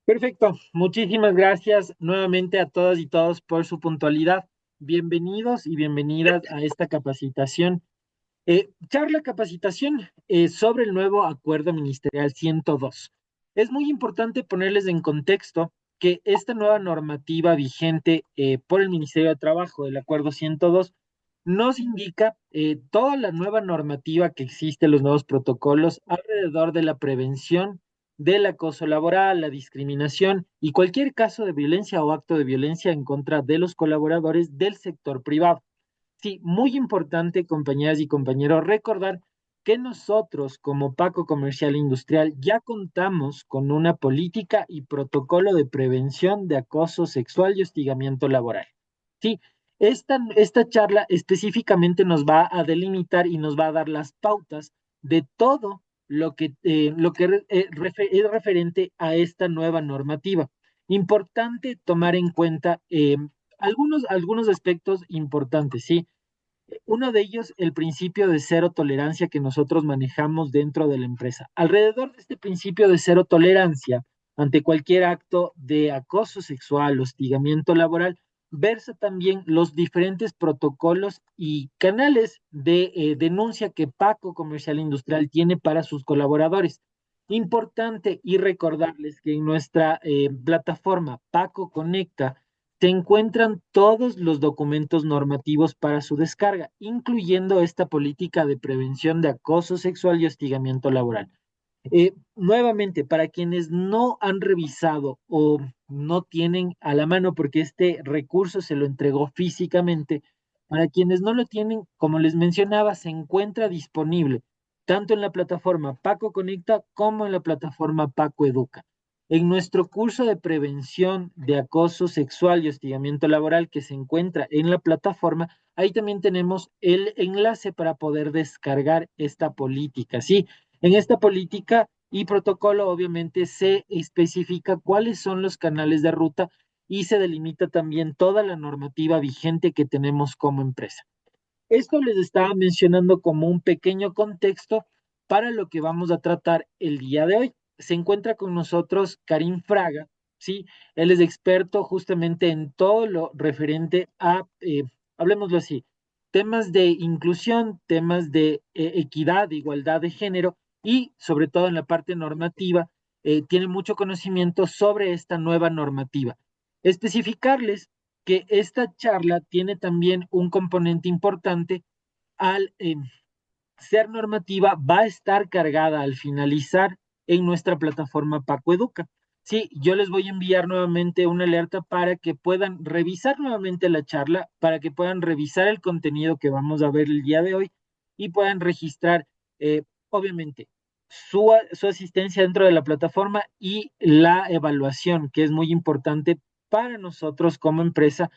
Perfecto, muchísimas gracias nuevamente a todas y todos por su puntualidad. Bienvenidos y bienvenidas a esta capacitación. Charla capacitación sobre el nuevo Acuerdo Ministerial 102. Es muy importante ponerles en contexto que esta nueva normativa vigente por el Ministerio de Trabajo, el Acuerdo 102, nos indica toda la nueva normativa que existe, los nuevos protocolos alrededor de la prevención del acoso laboral, la discriminación y cualquier caso de violencia o acto de violencia en contra de los colaboradores del sector privado. Sí, muy importante, compañeras y compañeros, recordar que nosotros, como Paco Comercial e Industrial, ya contamos con una política y protocolo de prevención de acoso sexual y hostigamiento laboral. Sí, esta charla específicamente nos va a delimitar y nos va a dar las pautas de todo lo que es referente a esta nueva normativa. Importante tomar en cuenta algunos aspectos importantes, ¿sí? Uno de ellos, el principio de cero tolerancia que nosotros manejamos dentro de la empresa. Alrededor de este principio de cero tolerancia ante cualquier acto de acoso sexual, hostigamiento laboral, versa también los diferentes protocolos y canales de denuncia que Paco Comercial Industrial tiene para sus colaboradores. Importante y recordarles que en nuestra plataforma Paco Conecta se encuentran todos los documentos normativos para su descarga, incluyendo esta política de prevención de acoso sexual y hostigamiento laboral. Nuevamente, para quienes no han revisado o no tienen a la mano, porque este recurso se lo entregó físicamente, para quienes no lo tienen, como les mencionaba, se encuentra disponible tanto en la plataforma Paco Conecta como en la plataforma Paco Educa. En nuestro curso de prevención de acoso sexual y hostigamiento laboral que se encuentra en la plataforma, ahí también tenemos el enlace para poder descargar esta política. Sí, en esta política y protocolo, obviamente, se especifica cuáles son los canales de ruta y se delimita también toda la normativa vigente que tenemos como empresa. Esto les estaba mencionando como un pequeño contexto para lo que vamos a tratar el día de hoy. Se encuentra con nosotros Karim Fraga, ¿sí? Él es experto justamente en todo lo referente a, hablemoslo así, temas de inclusión, temas de equidad, de igualdad de género y sobre todo en la parte normativa, tiene mucho conocimiento sobre esta nueva normativa. Especificarles que esta charla tiene también un componente importante al ser normativa, va a estar cargada al finalizar en nuestra plataforma Paco Educa. Sí, yo les voy a enviar nuevamente una alerta para que puedan revisar nuevamente la charla, para que puedan revisar el contenido que vamos a ver el día de hoy y puedan registrar, obviamente, su asistencia dentro de la plataforma y la evaluación, que es muy importante para nosotros como empresa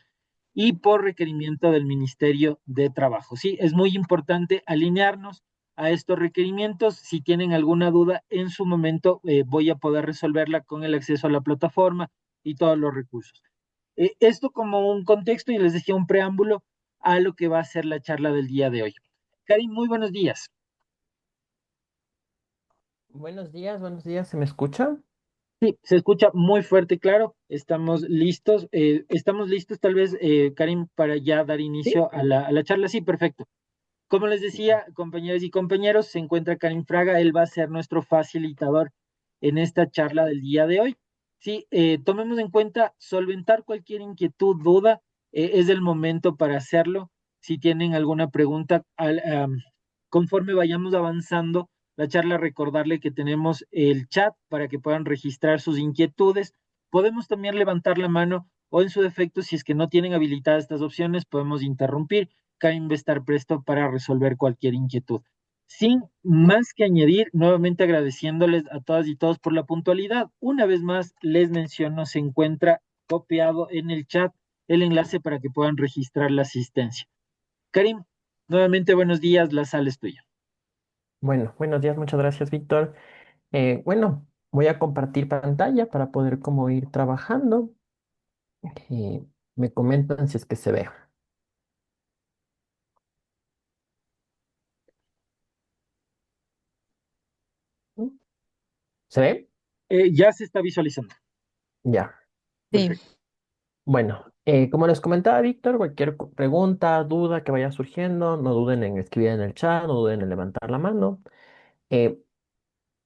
y por requerimiento del Ministerio de Trabajo. Sí, es muy importante alinearnos a estos requerimientos. Si tienen alguna duda, en su momento voy a poder resolverla con el acceso a la plataforma y todos los recursos. Esto como un contexto y les decía un preámbulo a lo que va a ser la charla del día de hoy. Karim, muy buenos días. Buenos días, ¿se me escucha? Sí, se escucha muy fuerte y claro. Estamos listos. Estamos listos, tal vez, Karim, para ya dar Sí. inicio a la charla. Sí, perfecto. Como les decía, compañeras y compañeros, se encuentra Karim Fraga, él va a ser nuestro facilitador en esta charla del día de hoy. Sí, tomemos en cuenta solventar cualquier inquietud, duda, es el momento para hacerlo. Si tienen alguna pregunta, conforme vayamos avanzando la charla, recordarle que tenemos el chat para que puedan registrar sus inquietudes. Podemos también levantar la mano o en su defecto, si es que no tienen habilitadas estas opciones, podemos interrumpir. Karim va a estar presto para resolver cualquier inquietud. Sin más que añadir, nuevamente agradeciéndoles a todas y todos por la puntualidad. Una vez más, les menciono, se encuentra copiado en el chat el enlace para que puedan registrar la asistencia. Karim, nuevamente buenos días, la sala es tuya. Bueno, buenos días, muchas gracias, Víctor. Voy a compartir pantalla para poder como ir trabajando. Me comentan si es que se ve. ¿Mm? ¿Se ve? Ya se está visualizando. Ya. Sí, Perfecto. Bueno, como les comentaba Víctor, cualquier pregunta, duda que vaya surgiendo, no duden en escribir en el chat, no duden en levantar la mano. Eh,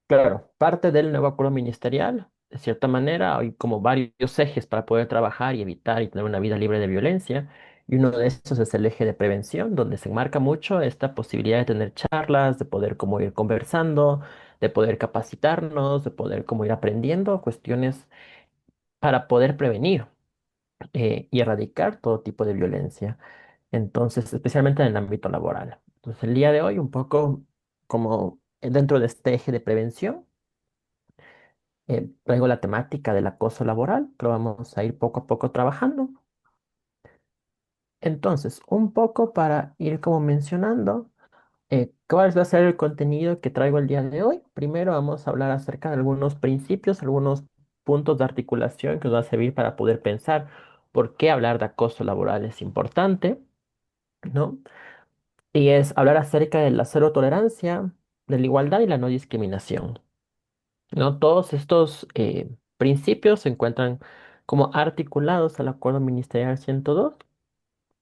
Claro, parte del nuevo acuerdo ministerial, de cierta manera, hay como varios ejes para poder trabajar y evitar y tener una vida libre de violencia. Y uno de estos es el eje de prevención, donde se enmarca mucho esta posibilidad de tener charlas, de poder como ir conversando, de poder capacitarnos, de poder como ir aprendiendo cuestiones para poder prevenir y erradicar todo tipo de violencia. Entonces, especialmente en el ámbito laboral. Entonces, el día de hoy, un poco como dentro de este eje de prevención traigo la temática del acoso laboral, que lo vamos a ir poco a poco trabajando. Entonces, un poco para ir como mencionando, ¿cuál va a ser el contenido que traigo el día de hoy? Primero vamos a hablar acerca de algunos principios, algunos puntos de articulación que nos va a servir para poder pensar por qué hablar de acoso laboral es importante, ¿no? Y es hablar acerca de la cero tolerancia, de la igualdad y la no discriminación. ¿No? Todos estos principios se encuentran como articulados al Acuerdo Ministerial 102,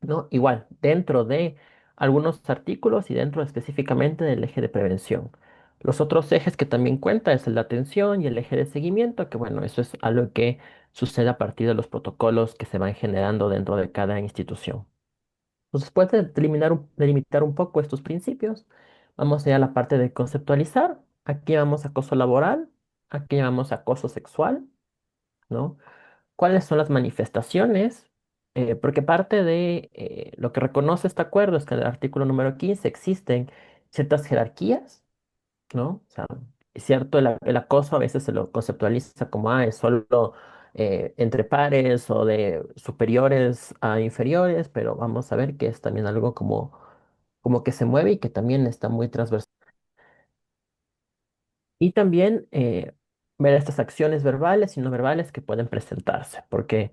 ¿no? Igual, dentro de algunos artículos y dentro específicamente del eje de prevención. Los otros ejes que también cuenta es el de atención y el eje de seguimiento, que bueno, eso es algo que sucede a partir de los protocolos que se van generando dentro de cada institución. Pues después de delimitar un poco estos principios, vamos a ir a la parte de conceptualizar. Aquí llamamos acoso laboral, aquí llamamos acoso sexual, ¿no? ¿Cuáles son las manifestaciones? Porque parte de lo que reconoce este acuerdo es que en el artículo número 15 existen ciertas jerarquías, ¿no? O sea, es cierto, el acoso a veces se lo conceptualiza como, es solo entre pares o de superiores a inferiores, pero vamos a ver que es también algo como que se mueve y que también está muy transversal. Y también ver estas acciones verbales y no verbales que pueden presentarse, porque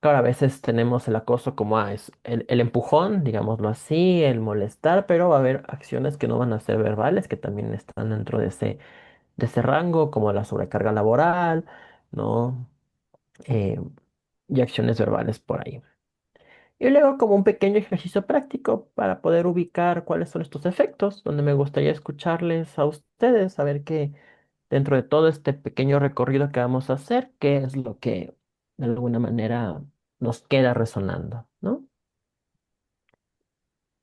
claro, a veces tenemos el acoso como es el empujón, digámoslo así, el molestar, pero va a haber acciones que no van a ser verbales, que también están dentro de ese rango, como la sobrecarga laboral, ¿no? Eh, y acciones verbales por ahí. Y luego como un pequeño ejercicio práctico para poder ubicar cuáles son estos efectos, donde me gustaría escucharles a ustedes, saber que dentro de todo este pequeño recorrido que vamos a hacer, qué es lo que de alguna manera nos queda resonando, ¿no?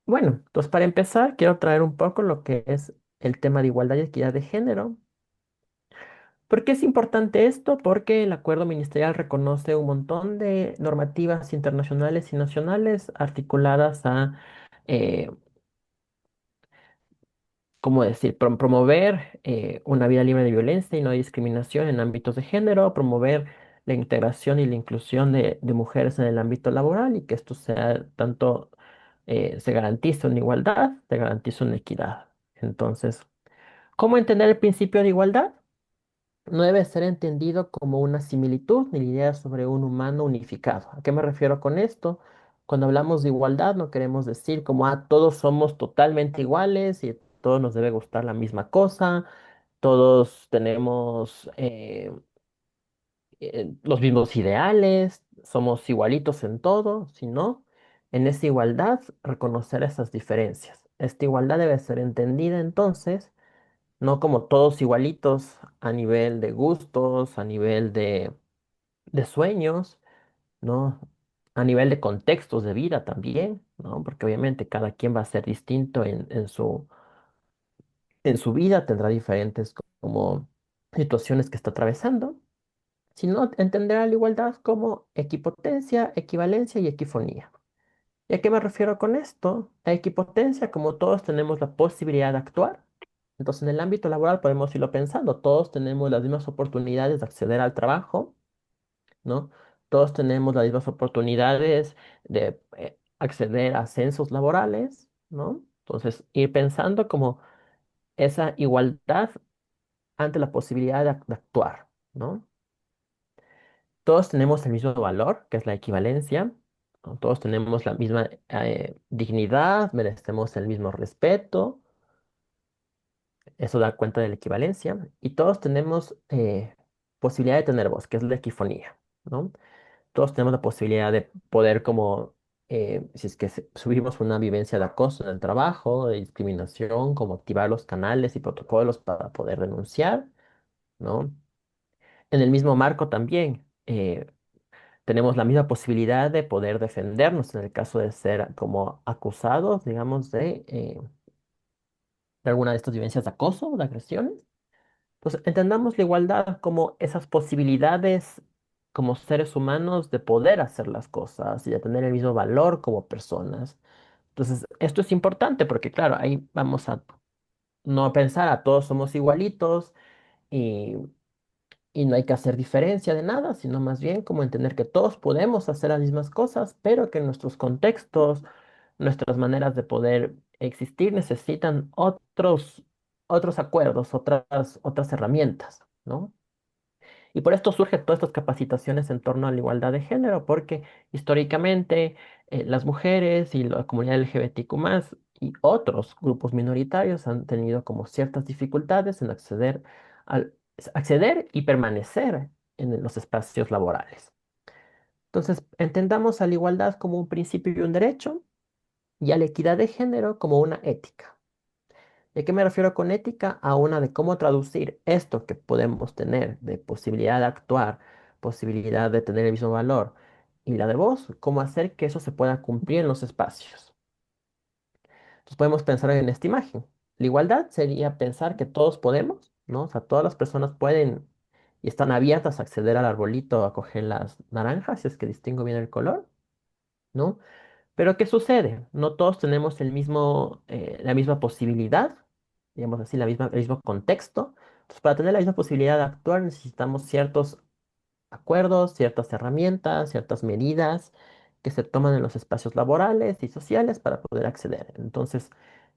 Bueno, entonces para empezar, quiero traer un poco lo que es el tema de igualdad y equidad de género. ¿Por qué es importante esto? Porque el acuerdo ministerial reconoce un montón de normativas internacionales y nacionales articuladas a, eh, ¿cómo decir?, promover una vida libre de violencia y no discriminación en ámbitos de género, promover la integración y la inclusión de mujeres en el ámbito laboral y que esto sea tanto, se garantice una igualdad, se garantice una equidad. Entonces, ¿cómo entender el principio de igualdad? No debe ser entendido como una similitud ni la idea sobre un humano unificado. ¿A qué me refiero con esto? Cuando hablamos de igualdad, no queremos decir como, todos somos totalmente iguales y todos nos debe gustar la misma cosa, todos tenemos los mismos ideales, somos igualitos en todo, sino en esa igualdad reconocer esas diferencias. Esta igualdad debe ser entendida entonces no como todos igualitos a nivel de gustos, a nivel de sueños, ¿no? A nivel de contextos de vida también, ¿no? Porque obviamente cada quien va a ser distinto en su vida, tendrá diferentes como situaciones que está atravesando, sino entender a la igualdad como equipotencia, equivalencia y equifonía. ¿Y a qué me refiero con esto? A equipotencia, como todos tenemos la posibilidad de actuar. Entonces, en el ámbito laboral podemos irlo pensando. Todos tenemos las mismas oportunidades de acceder al trabajo, ¿no? Todos tenemos las mismas oportunidades de acceder a ascensos laborales, ¿no? Entonces, ir pensando como esa igualdad ante la posibilidad de actuar, ¿no? Todos tenemos el mismo valor, que es la equivalencia, ¿no? Todos tenemos la misma dignidad, merecemos el mismo respeto, eso da cuenta de la equivalencia, y todos tenemos posibilidad de tener voz, que es la equifonía. ¿no? Todos tenemos la posibilidad de poder como, si es que subimos una vivencia de acoso en el trabajo, de discriminación, como activar los canales y protocolos para poder denunciar, ¿no? En el mismo marco también tenemos la misma posibilidad de poder defendernos en el caso de ser como acusados, digamos, de alguna de estas vivencias de acoso, de agresiones. Entonces, entendamos la igualdad como esas posibilidades como seres humanos de poder hacer las cosas y de tener el mismo valor como personas. Entonces, esto es importante porque, claro, ahí vamos a no pensar a todos somos igualitos y, y no hay que hacer diferencia de nada, sino más bien como entender que todos podemos hacer las mismas cosas, pero que nuestros contextos, nuestras maneras de poder existir necesitan otros acuerdos, otras herramientas, ¿no? Y por esto surgen todas estas capacitaciones en torno a la igualdad de género, porque históricamente las mujeres y la comunidad LGBTQ+, y otros grupos minoritarios han tenido como ciertas dificultades en acceder y permanecer en los espacios laborales. Entonces, entendamos a la igualdad como un principio y un derecho, y a la equidad de género como una ética. ¿De qué me refiero con ética? A una de cómo traducir esto que podemos tener de posibilidad de actuar, posibilidad de tener el mismo valor y la de voz, cómo hacer que eso se pueda cumplir en los espacios. Entonces podemos pensar en esta imagen. La igualdad sería pensar que todos podemos, ¿no? O sea, todas las personas pueden y están abiertas a acceder al arbolito a coger las naranjas, si es que distingo bien el color, ¿no? Pero ¿qué sucede? No todos tenemos la misma posibilidad, digamos así, el mismo contexto. Entonces, para tener la misma posibilidad de actuar necesitamos ciertos acuerdos, ciertas herramientas, ciertas medidas que se toman en los espacios laborales y sociales para poder acceder. Entonces,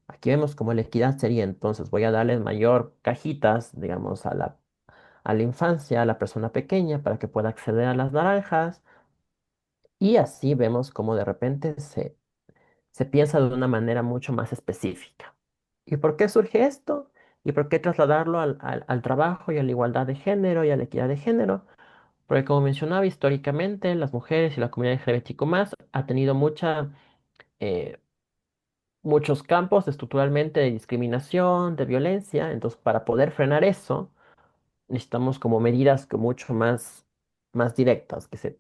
aquí vemos como la equidad sería, entonces, voy a darles mayor cajitas, digamos, a la infancia, a la persona pequeña, para que pueda acceder a las naranjas. Y así vemos como de repente se piensa de una manera mucho más específica. ¿Y por qué surge esto? ¿Y por qué trasladarlo al trabajo y a la igualdad de género y a la equidad de género? Porque como mencionaba, históricamente las mujeres y la comunidad LGBTQ+ ha tenido eh, muchos campos estructuralmente de discriminación, de violencia. Entonces, para poder frenar eso, necesitamos como medidas que más directas, que se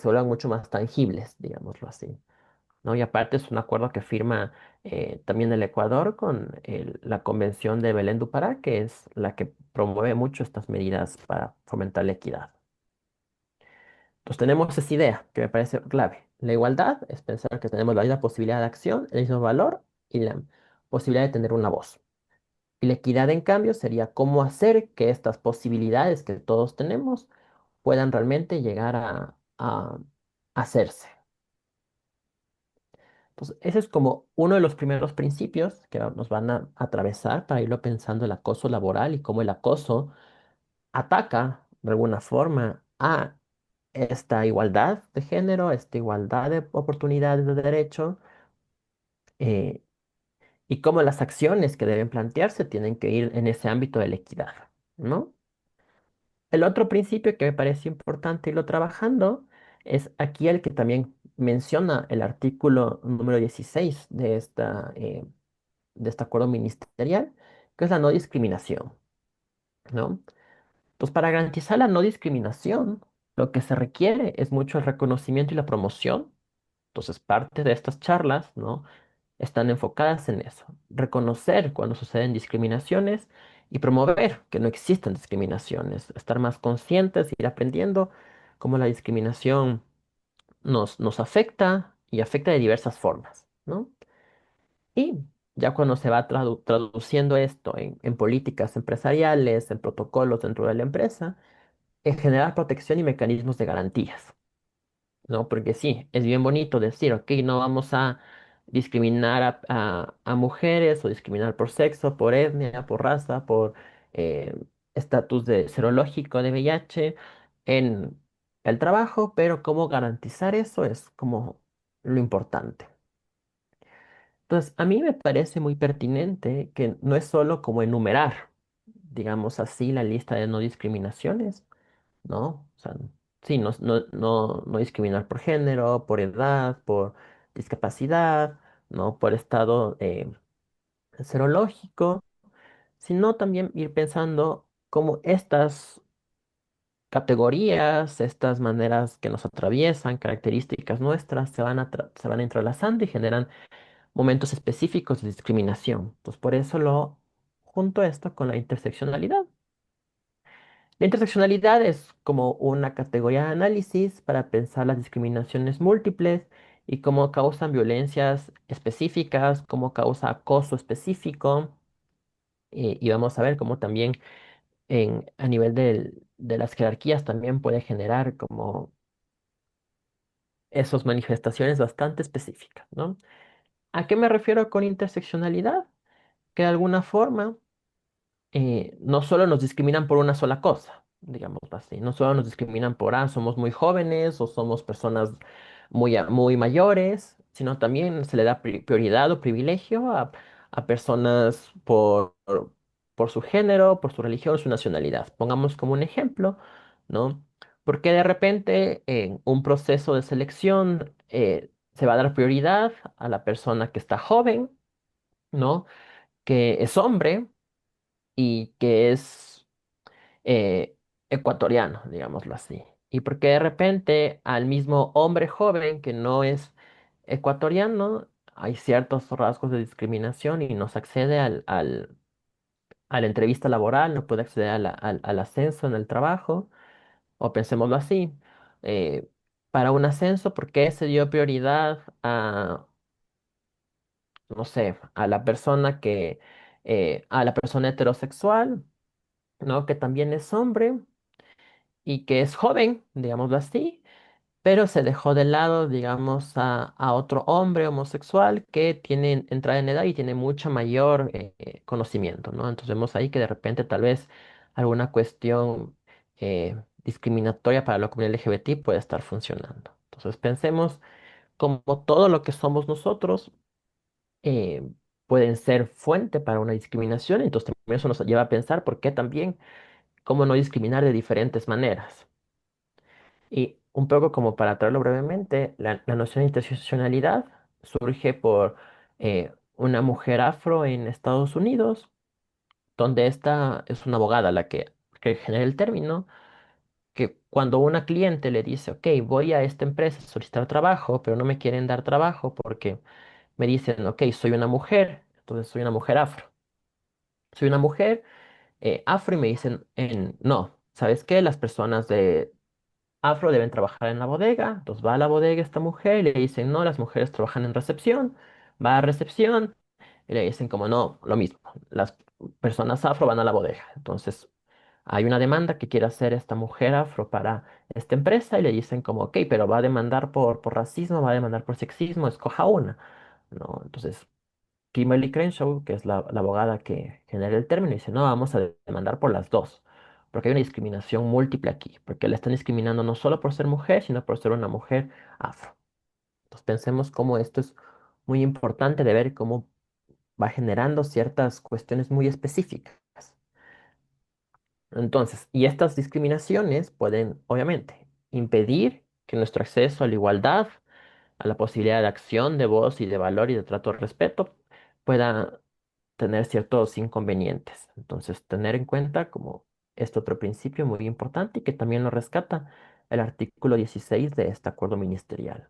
vuelvan mucho más tangibles, digámoslo así. ¿No? Y aparte es un acuerdo que firma también el Ecuador con la Convención de Belén do Pará, que es la que promueve mucho estas medidas para fomentar la equidad. Entonces tenemos esa idea que me parece clave. La igualdad es pensar que tenemos la misma posibilidad de acción, el mismo valor y la posibilidad de tener una voz. Y la equidad, en cambio, sería cómo hacer que estas posibilidades que todos tenemos puedan realmente llegar a hacerse. Entonces, ese es como uno de los primeros principios que nos van a atravesar para irlo pensando el acoso laboral y cómo el acoso ataca de alguna forma a esta igualdad de género, esta igualdad de oportunidades de derecho, eh, y cómo las acciones que deben plantearse tienen que ir en ese ámbito de la equidad, ¿no? El otro principio que me parece importante irlo trabajando es aquí el que también menciona el artículo número 16 de este acuerdo ministerial, que es la no discriminación, ¿no? Entonces, para garantizar la no discriminación, lo que se requiere es mucho el reconocimiento y la promoción. Entonces, parte de estas charlas, ¿no? Están enfocadas en eso, reconocer cuando suceden discriminaciones y promover que no existan discriminaciones, estar más conscientes, ir aprendiendo cómo la discriminación nos afecta y afecta de diversas formas, ¿no? Y ya cuando se va traduciendo esto en políticas empresariales, en protocolos dentro de la empresa, en generar protección y mecanismos de garantías, ¿no? Porque sí, es bien bonito decir, ok, no vamos a discriminar a mujeres o discriminar por sexo, por etnia, por raza, por eh, estatus de serológico de VIH en el trabajo, pero cómo garantizar eso es como lo importante. Entonces, a mí me parece muy pertinente que no es solo como enumerar, digamos así, la lista de no discriminaciones, ¿no? O sea, sí, no discriminar por género, por edad, por discapacidad, ¿no? Por estado serológico, sino también ir pensando cómo estas categorías, estas maneras que nos atraviesan, características nuestras, se van entrelazando y generan momentos específicos de discriminación. Entonces, por eso lo junto esto con la interseccionalidad. La interseccionalidad es como una categoría de análisis para pensar las discriminaciones múltiples y cómo causan violencias específicas, cómo causa acoso específico, y vamos a ver cómo también a nivel de las jerarquías también puede generar como esas manifestaciones bastante específicas, ¿no? ¿A qué me refiero con interseccionalidad? Que de alguna forma no solo nos discriminan por una sola cosa, digámoslo así, no solo nos discriminan por, somos muy jóvenes o somos personas muy mayores, sino también se le da prioridad o privilegio a personas por su género, por su religión, su nacionalidad. Pongamos como un ejemplo, ¿no? Porque de repente en un proceso de selección se va a dar prioridad a la persona que está joven, ¿no? Que es hombre y que es ecuatoriano, digámoslo así. Y porque de repente al mismo hombre joven que no es ecuatoriano, hay ciertos rasgos de discriminación y no se accede a la entrevista laboral, no puede acceder al ascenso en el trabajo, o pensémoslo así, eh, para un ascenso, ¿por qué se dio prioridad a, no sé, a la persona heterosexual, ¿no? Que también es hombre y que es joven, digámoslo así, pero se dejó de lado, digamos, a otro hombre homosexual que tiene entrada en edad y tiene mucho mayor conocimiento, ¿no? Entonces vemos ahí que de repente tal vez alguna cuestión discriminatoria para la comunidad LGBT puede estar funcionando. Entonces pensemos como todo lo que somos nosotros eh, pueden ser fuente para una discriminación, entonces también eso nos lleva a pensar por qué también, cómo no discriminar de diferentes maneras. Y un poco como para traerlo brevemente, la noción de interseccionalidad surge por una mujer afro en Estados Unidos, donde esta es una abogada que genera el término, que cuando una cliente le dice, ok, voy a esta empresa a solicitar trabajo, pero no me quieren dar trabajo porque me dicen, ok, soy una mujer, entonces soy una mujer afro. Soy una mujer afro y me dicen, no, ¿sabes qué? Las personas de afro deben trabajar en la bodega, entonces va a la bodega esta mujer y le dicen, no, las mujeres trabajan en recepción, va a recepción y le dicen como no, lo mismo, las personas afro van a la bodega. Entonces hay una demanda que quiere hacer esta mujer afro para esta empresa y le dicen como, ok, pero va a demandar por racismo, va a demandar por sexismo, escoja una, ¿no? Entonces Kimberly Crenshaw, que es la abogada que genera el término, dice, no, vamos a demandar por las dos, porque hay una discriminación múltiple aquí, porque le están discriminando no solo por ser mujer, sino por ser una mujer afro. Entonces pensemos cómo esto es muy importante de ver cómo va generando ciertas cuestiones muy específicas. Entonces, y estas discriminaciones pueden, obviamente, impedir que nuestro acceso a la igualdad, a la posibilidad de acción, de voz y de valor y de trato de respeto pueda tener ciertos inconvenientes. Entonces, tener en cuenta como este otro principio muy importante y que también lo rescata el artículo 16 de este acuerdo ministerial.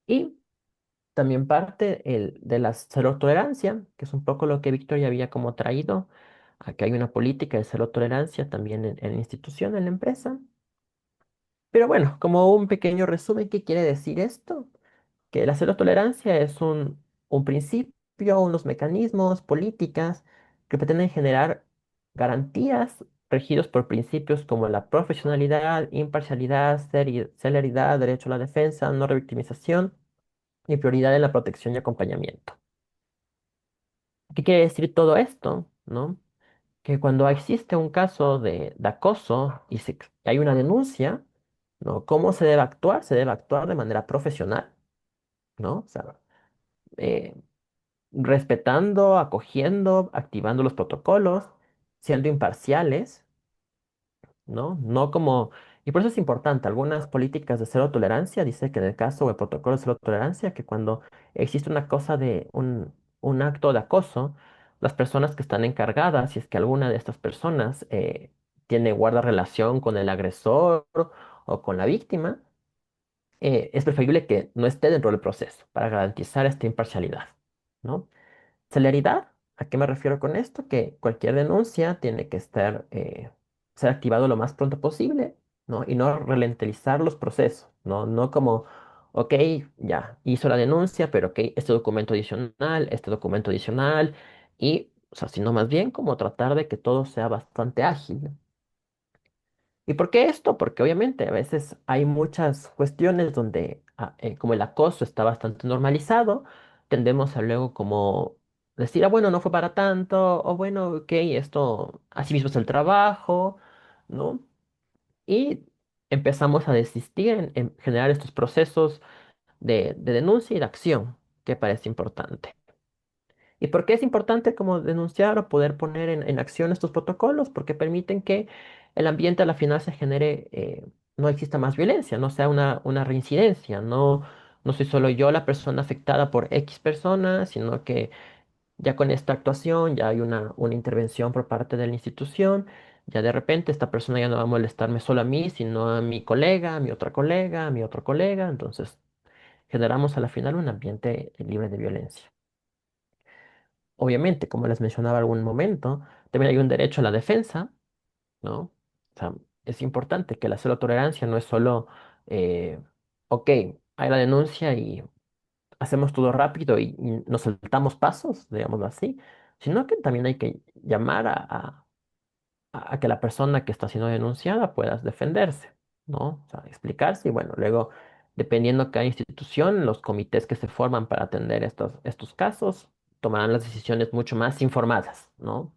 Y también parte de la cero tolerancia, que es un poco lo que Víctor ya había como traído. Aquí hay una política de cero tolerancia también en la institución, en la empresa. Pero bueno, como un pequeño resumen, ¿qué quiere decir esto? Que la cero tolerancia es un principio, unos mecanismos, políticas que pretenden generar garantías regidos por principios como la profesionalidad, imparcialidad, celeridad, derecho a la defensa, no revictimización y prioridad en la protección y acompañamiento. ¿Qué quiere decir todo esto? ¿No? Que cuando existe un caso de acoso y hay una denuncia, ¿no? ¿Cómo se debe actuar? Se debe actuar de manera profesional, ¿no? O sea, eh, respetando, acogiendo, activando los protocolos, siendo imparciales ¿no? No como, y por eso es importante, algunas políticas de cero tolerancia, dice que en el caso del protocolo de cero tolerancia, que cuando existe una cosa de un acto de acoso, las personas que están encargadas, si es que alguna de estas personas guarda relación con el agresor o con la víctima, es preferible que no esté dentro del proceso para garantizar esta imparcialidad, ¿no? Celeridad, ¿a qué me refiero con esto? Que cualquier denuncia tiene que ser activado lo más pronto posible, ¿no? Y no ralentizar los procesos, ¿no? No como, ok, ya, hizo la denuncia, pero ok, este documento adicional, y, o sea, sino más bien como tratar de que todo sea bastante ágil. ¿Y por qué esto? Porque obviamente a veces hay muchas cuestiones donde, como el acoso está bastante normalizado, tendemos a luego como decir, ah, bueno, no fue para tanto, o bueno, ok, esto, así mismo es el trabajo, ¿no? Y empezamos a desistir en generar estos procesos de denuncia y de acción, que parece importante. ¿Y por qué es importante como denunciar o poder poner en acción estos protocolos? Porque permiten que el ambiente a la final se genere, no exista más violencia, no sea una reincidencia, no soy solo yo la persona afectada por X personas, sino que ya con esta actuación ya hay una intervención por parte de la institución, ya de repente esta persona ya no va a molestarme solo a mí, sino a mi colega, a mi otra colega, a mi otro colega, entonces generamos a la final un ambiente libre de violencia. Obviamente, como les mencionaba en algún momento, también hay un derecho a la defensa, ¿no? O sea, es importante que la cero tolerancia no es solo, eh, ok, hay la denuncia y hacemos todo rápido y nos saltamos pasos, digámoslo así, sino que también hay que llamar a que la persona que está siendo denunciada pueda defenderse, ¿no? O sea, explicarse y bueno, luego, dependiendo de cada institución, los comités que se forman para atender estos casos tomarán las decisiones mucho más informadas, ¿no?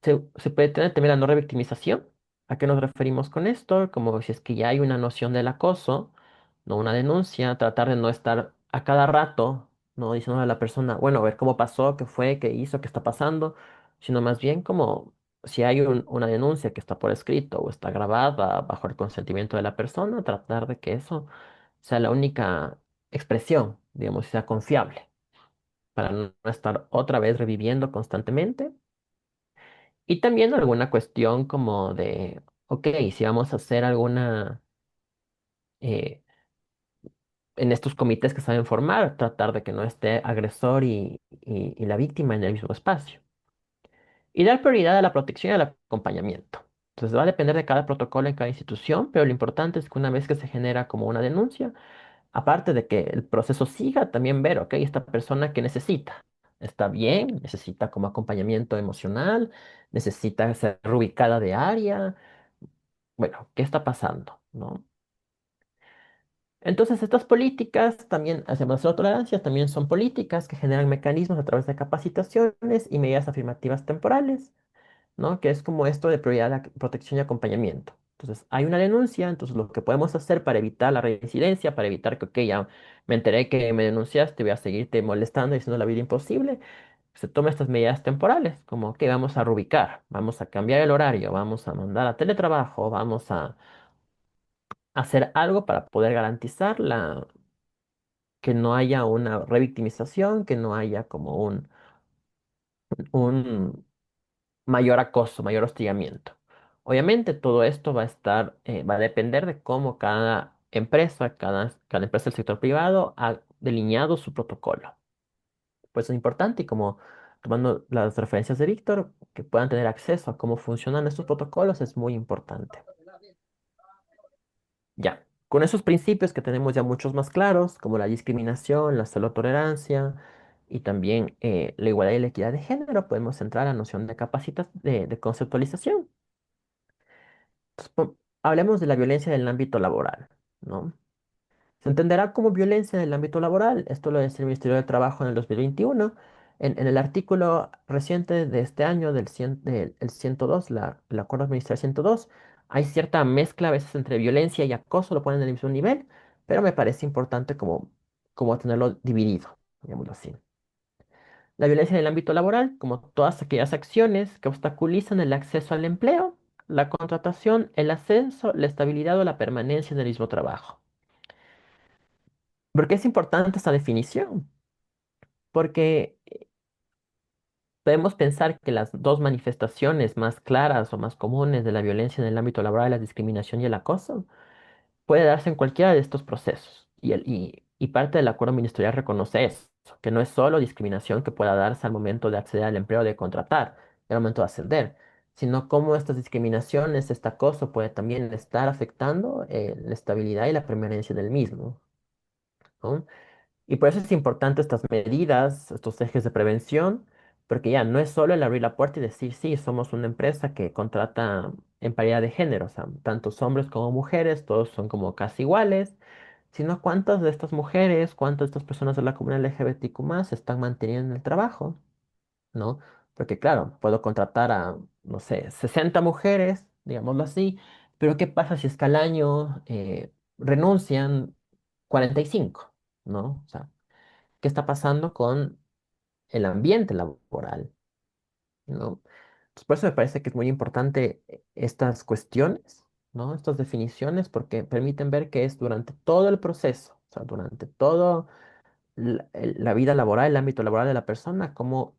Se puede tener también la no revictimización. ¿A qué nos referimos con esto? Como si es que ya hay una noción del acoso, no una denuncia, tratar de no estar a cada rato, no diciendo a la persona, bueno, a ver cómo pasó, qué fue, qué hizo, qué está pasando, sino más bien como si hay una denuncia que está por escrito o está grabada bajo el consentimiento de la persona, tratar de que eso sea la única expresión, digamos, y sea confiable, para no estar otra vez reviviendo constantemente. Y también alguna cuestión como de, ok, si vamos a hacer eh, en estos comités que saben formar, tratar de que no esté agresor y la víctima en el mismo espacio. Y dar prioridad a la protección y al acompañamiento. Entonces va a depender de cada protocolo en cada institución, pero lo importante es que una vez que se genera como una denuncia, aparte de que el proceso siga, también ver, ok, esta persona que necesita. ¿Está bien? ¿Necesita como acompañamiento emocional? ¿Necesita ser reubicada de área? Bueno, ¿qué está pasando? ¿No? Entonces, estas políticas también, hacemos cero tolerancia, también son políticas que generan mecanismos a través de capacitaciones y medidas afirmativas temporales, ¿no? Que es como esto de prioridad de protección y acompañamiento. Entonces, hay una denuncia, entonces lo que podemos hacer para evitar la reincidencia, para evitar que, ok, ya me enteré que me denunciaste, voy a seguirte molestando y haciendo la vida imposible, se toman estas medidas temporales, como que vamos a reubicar, vamos a cambiar el horario, vamos a mandar a teletrabajo, vamos a hacer algo para poder garantizar que no haya una revictimización, que no haya como un mayor acoso, mayor hostigamiento. Obviamente todo esto va a depender de cómo cada empresa del sector privado ha delineado su protocolo. Pues es importante y como tomando las referencias de Víctor, que puedan tener acceso a cómo funcionan estos protocolos es muy importante. Ya, con esos principios que tenemos ya muchos más claros, como la discriminación, la cero tolerancia y también la igualdad y la equidad de género, podemos entrar a la noción de conceptualización. Entonces, hablemos de la violencia en el ámbito laboral, ¿no? Se entenderá como violencia en el ámbito laboral. Esto lo dice el Ministerio de Trabajo en el 2021. En el artículo reciente de este año del 102, el acuerdo ministerial 102, hay cierta mezcla a veces entre violencia y acoso, lo ponen en el mismo nivel, pero me parece importante como tenerlo dividido, digámoslo así. La violencia en el ámbito laboral, como todas aquellas acciones que obstaculizan el acceso al empleo, la contratación, el ascenso, la estabilidad o la permanencia en el mismo trabajo. ¿Por qué es importante esta definición? Porque podemos pensar que las dos manifestaciones más claras o más comunes de la violencia en el ámbito laboral, la discriminación y el acoso, puede darse en cualquiera de estos procesos. Y parte del acuerdo ministerial reconoce eso, que no es solo discriminación que pueda darse al momento de acceder al empleo, de contratar, al momento de ascender, sino cómo estas discriminaciones, este acoso puede también estar afectando la estabilidad y la permanencia del mismo, ¿no? Y por eso es importante estas medidas, estos ejes de prevención, porque ya no es solo el abrir la puerta y decir, sí, somos una empresa que contrata en paridad de género, o sea, tantos hombres como mujeres, todos son como casi iguales, sino cuántas de estas mujeres, cuántas de estas personas de la comunidad LGBTQ más se están manteniendo en el trabajo, ¿no? Porque claro, puedo contratar a, no sé, 60 mujeres, digámoslo así, pero ¿qué pasa si es que al año renuncian 45? ¿No? O sea, ¿qué está pasando con el ambiente laboral? ¿No? Entonces, por eso me parece que es muy importante estas cuestiones, ¿no? Estas definiciones, porque permiten ver que es durante todo el proceso, o sea, durante todo la vida laboral, el ámbito laboral de la persona, cómo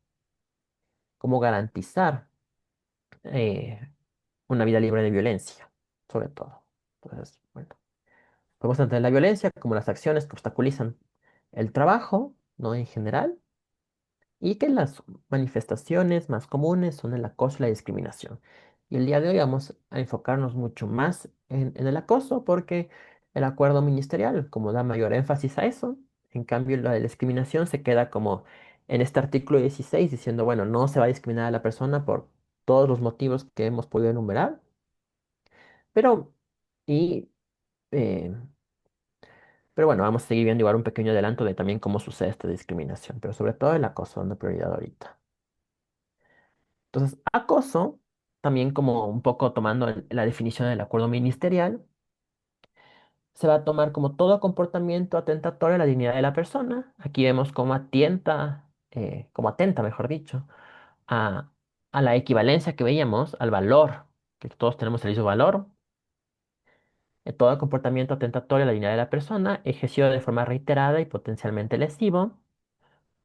garantizar eh, una vida libre de violencia, sobre todo. Entonces, bueno, podemos entender la violencia como las acciones que obstaculizan el trabajo, ¿no? En general, y que las manifestaciones más comunes son el acoso y la discriminación. Y el día de hoy vamos a enfocarnos mucho más en el acoso porque el acuerdo ministerial, como da mayor énfasis a eso, en cambio la de la discriminación se queda como en este artículo 16 diciendo, bueno, no se va a discriminar a la persona por todos los motivos que hemos podido enumerar, pero, y, eh, pero bueno, vamos a seguir viendo igual un pequeño adelanto de también cómo sucede esta discriminación, pero sobre todo el acoso, dando prioridad ahorita. Entonces, acoso, también como un poco tomando la definición del acuerdo ministerial, se va a tomar como todo comportamiento atentatorio a la dignidad de la persona. Aquí vemos cómo atenta, mejor dicho, a, a la equivalencia que veíamos, al valor, que todos tenemos el mismo valor. Todo comportamiento atentatorio a la dignidad de la persona, ejercido de forma reiterada y potencialmente lesivo,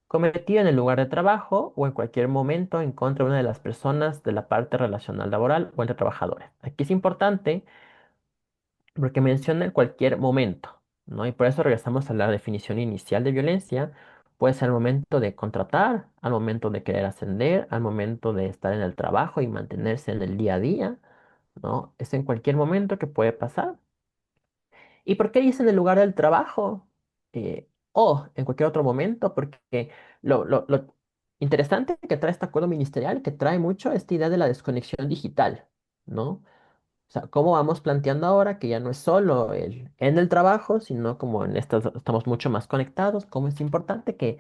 cometido en el lugar de trabajo o en cualquier momento en contra de una de las personas de la parte relacional laboral o entre trabajadores. Aquí es importante porque menciona en cualquier momento, ¿no? Y por eso regresamos a la definición inicial de violencia. Puede ser al momento de contratar, al momento de querer ascender, al momento de estar en el trabajo y mantenerse en el día a día, ¿no? Es en cualquier momento que puede pasar. ¿Y por qué dice en el lugar del trabajo? O en cualquier otro momento, porque lo interesante que trae este acuerdo ministerial, que trae mucho esta idea de la desconexión digital, ¿no? O sea, cómo vamos planteando ahora que ya no es solo en el trabajo, sino como en estas estamos mucho más conectados, cómo es importante que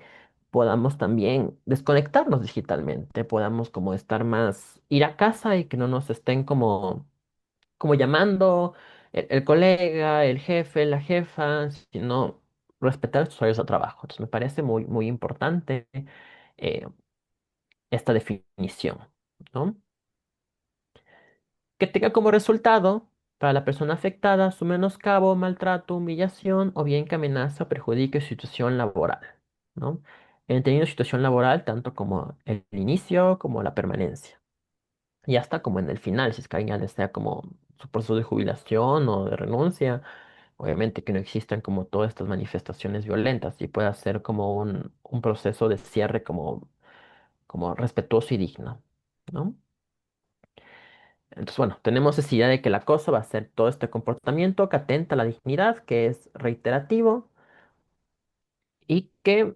podamos también desconectarnos digitalmente, podamos como estar más, ir a casa y que no nos estén como llamando el colega, el jefe, la jefa, sino respetar sus horarios de trabajo. Entonces me parece muy, muy importante eh, esta definición, ¿no? Que tenga como resultado para la persona afectada su menoscabo, maltrato, humillación o bien que amenaza o perjudique su situación laboral, ¿no? Entendiendo situación laboral tanto como el inicio como la permanencia. Y hasta como en el final, si es que alguien ya desea como su proceso de jubilación o de renuncia. Obviamente que no existan como todas estas manifestaciones violentas y pueda ser como un proceso de cierre como respetuoso y digno, ¿no? Entonces, bueno, tenemos esa idea de que el acoso va a ser todo este comportamiento que atenta a la dignidad, que es reiterativo y que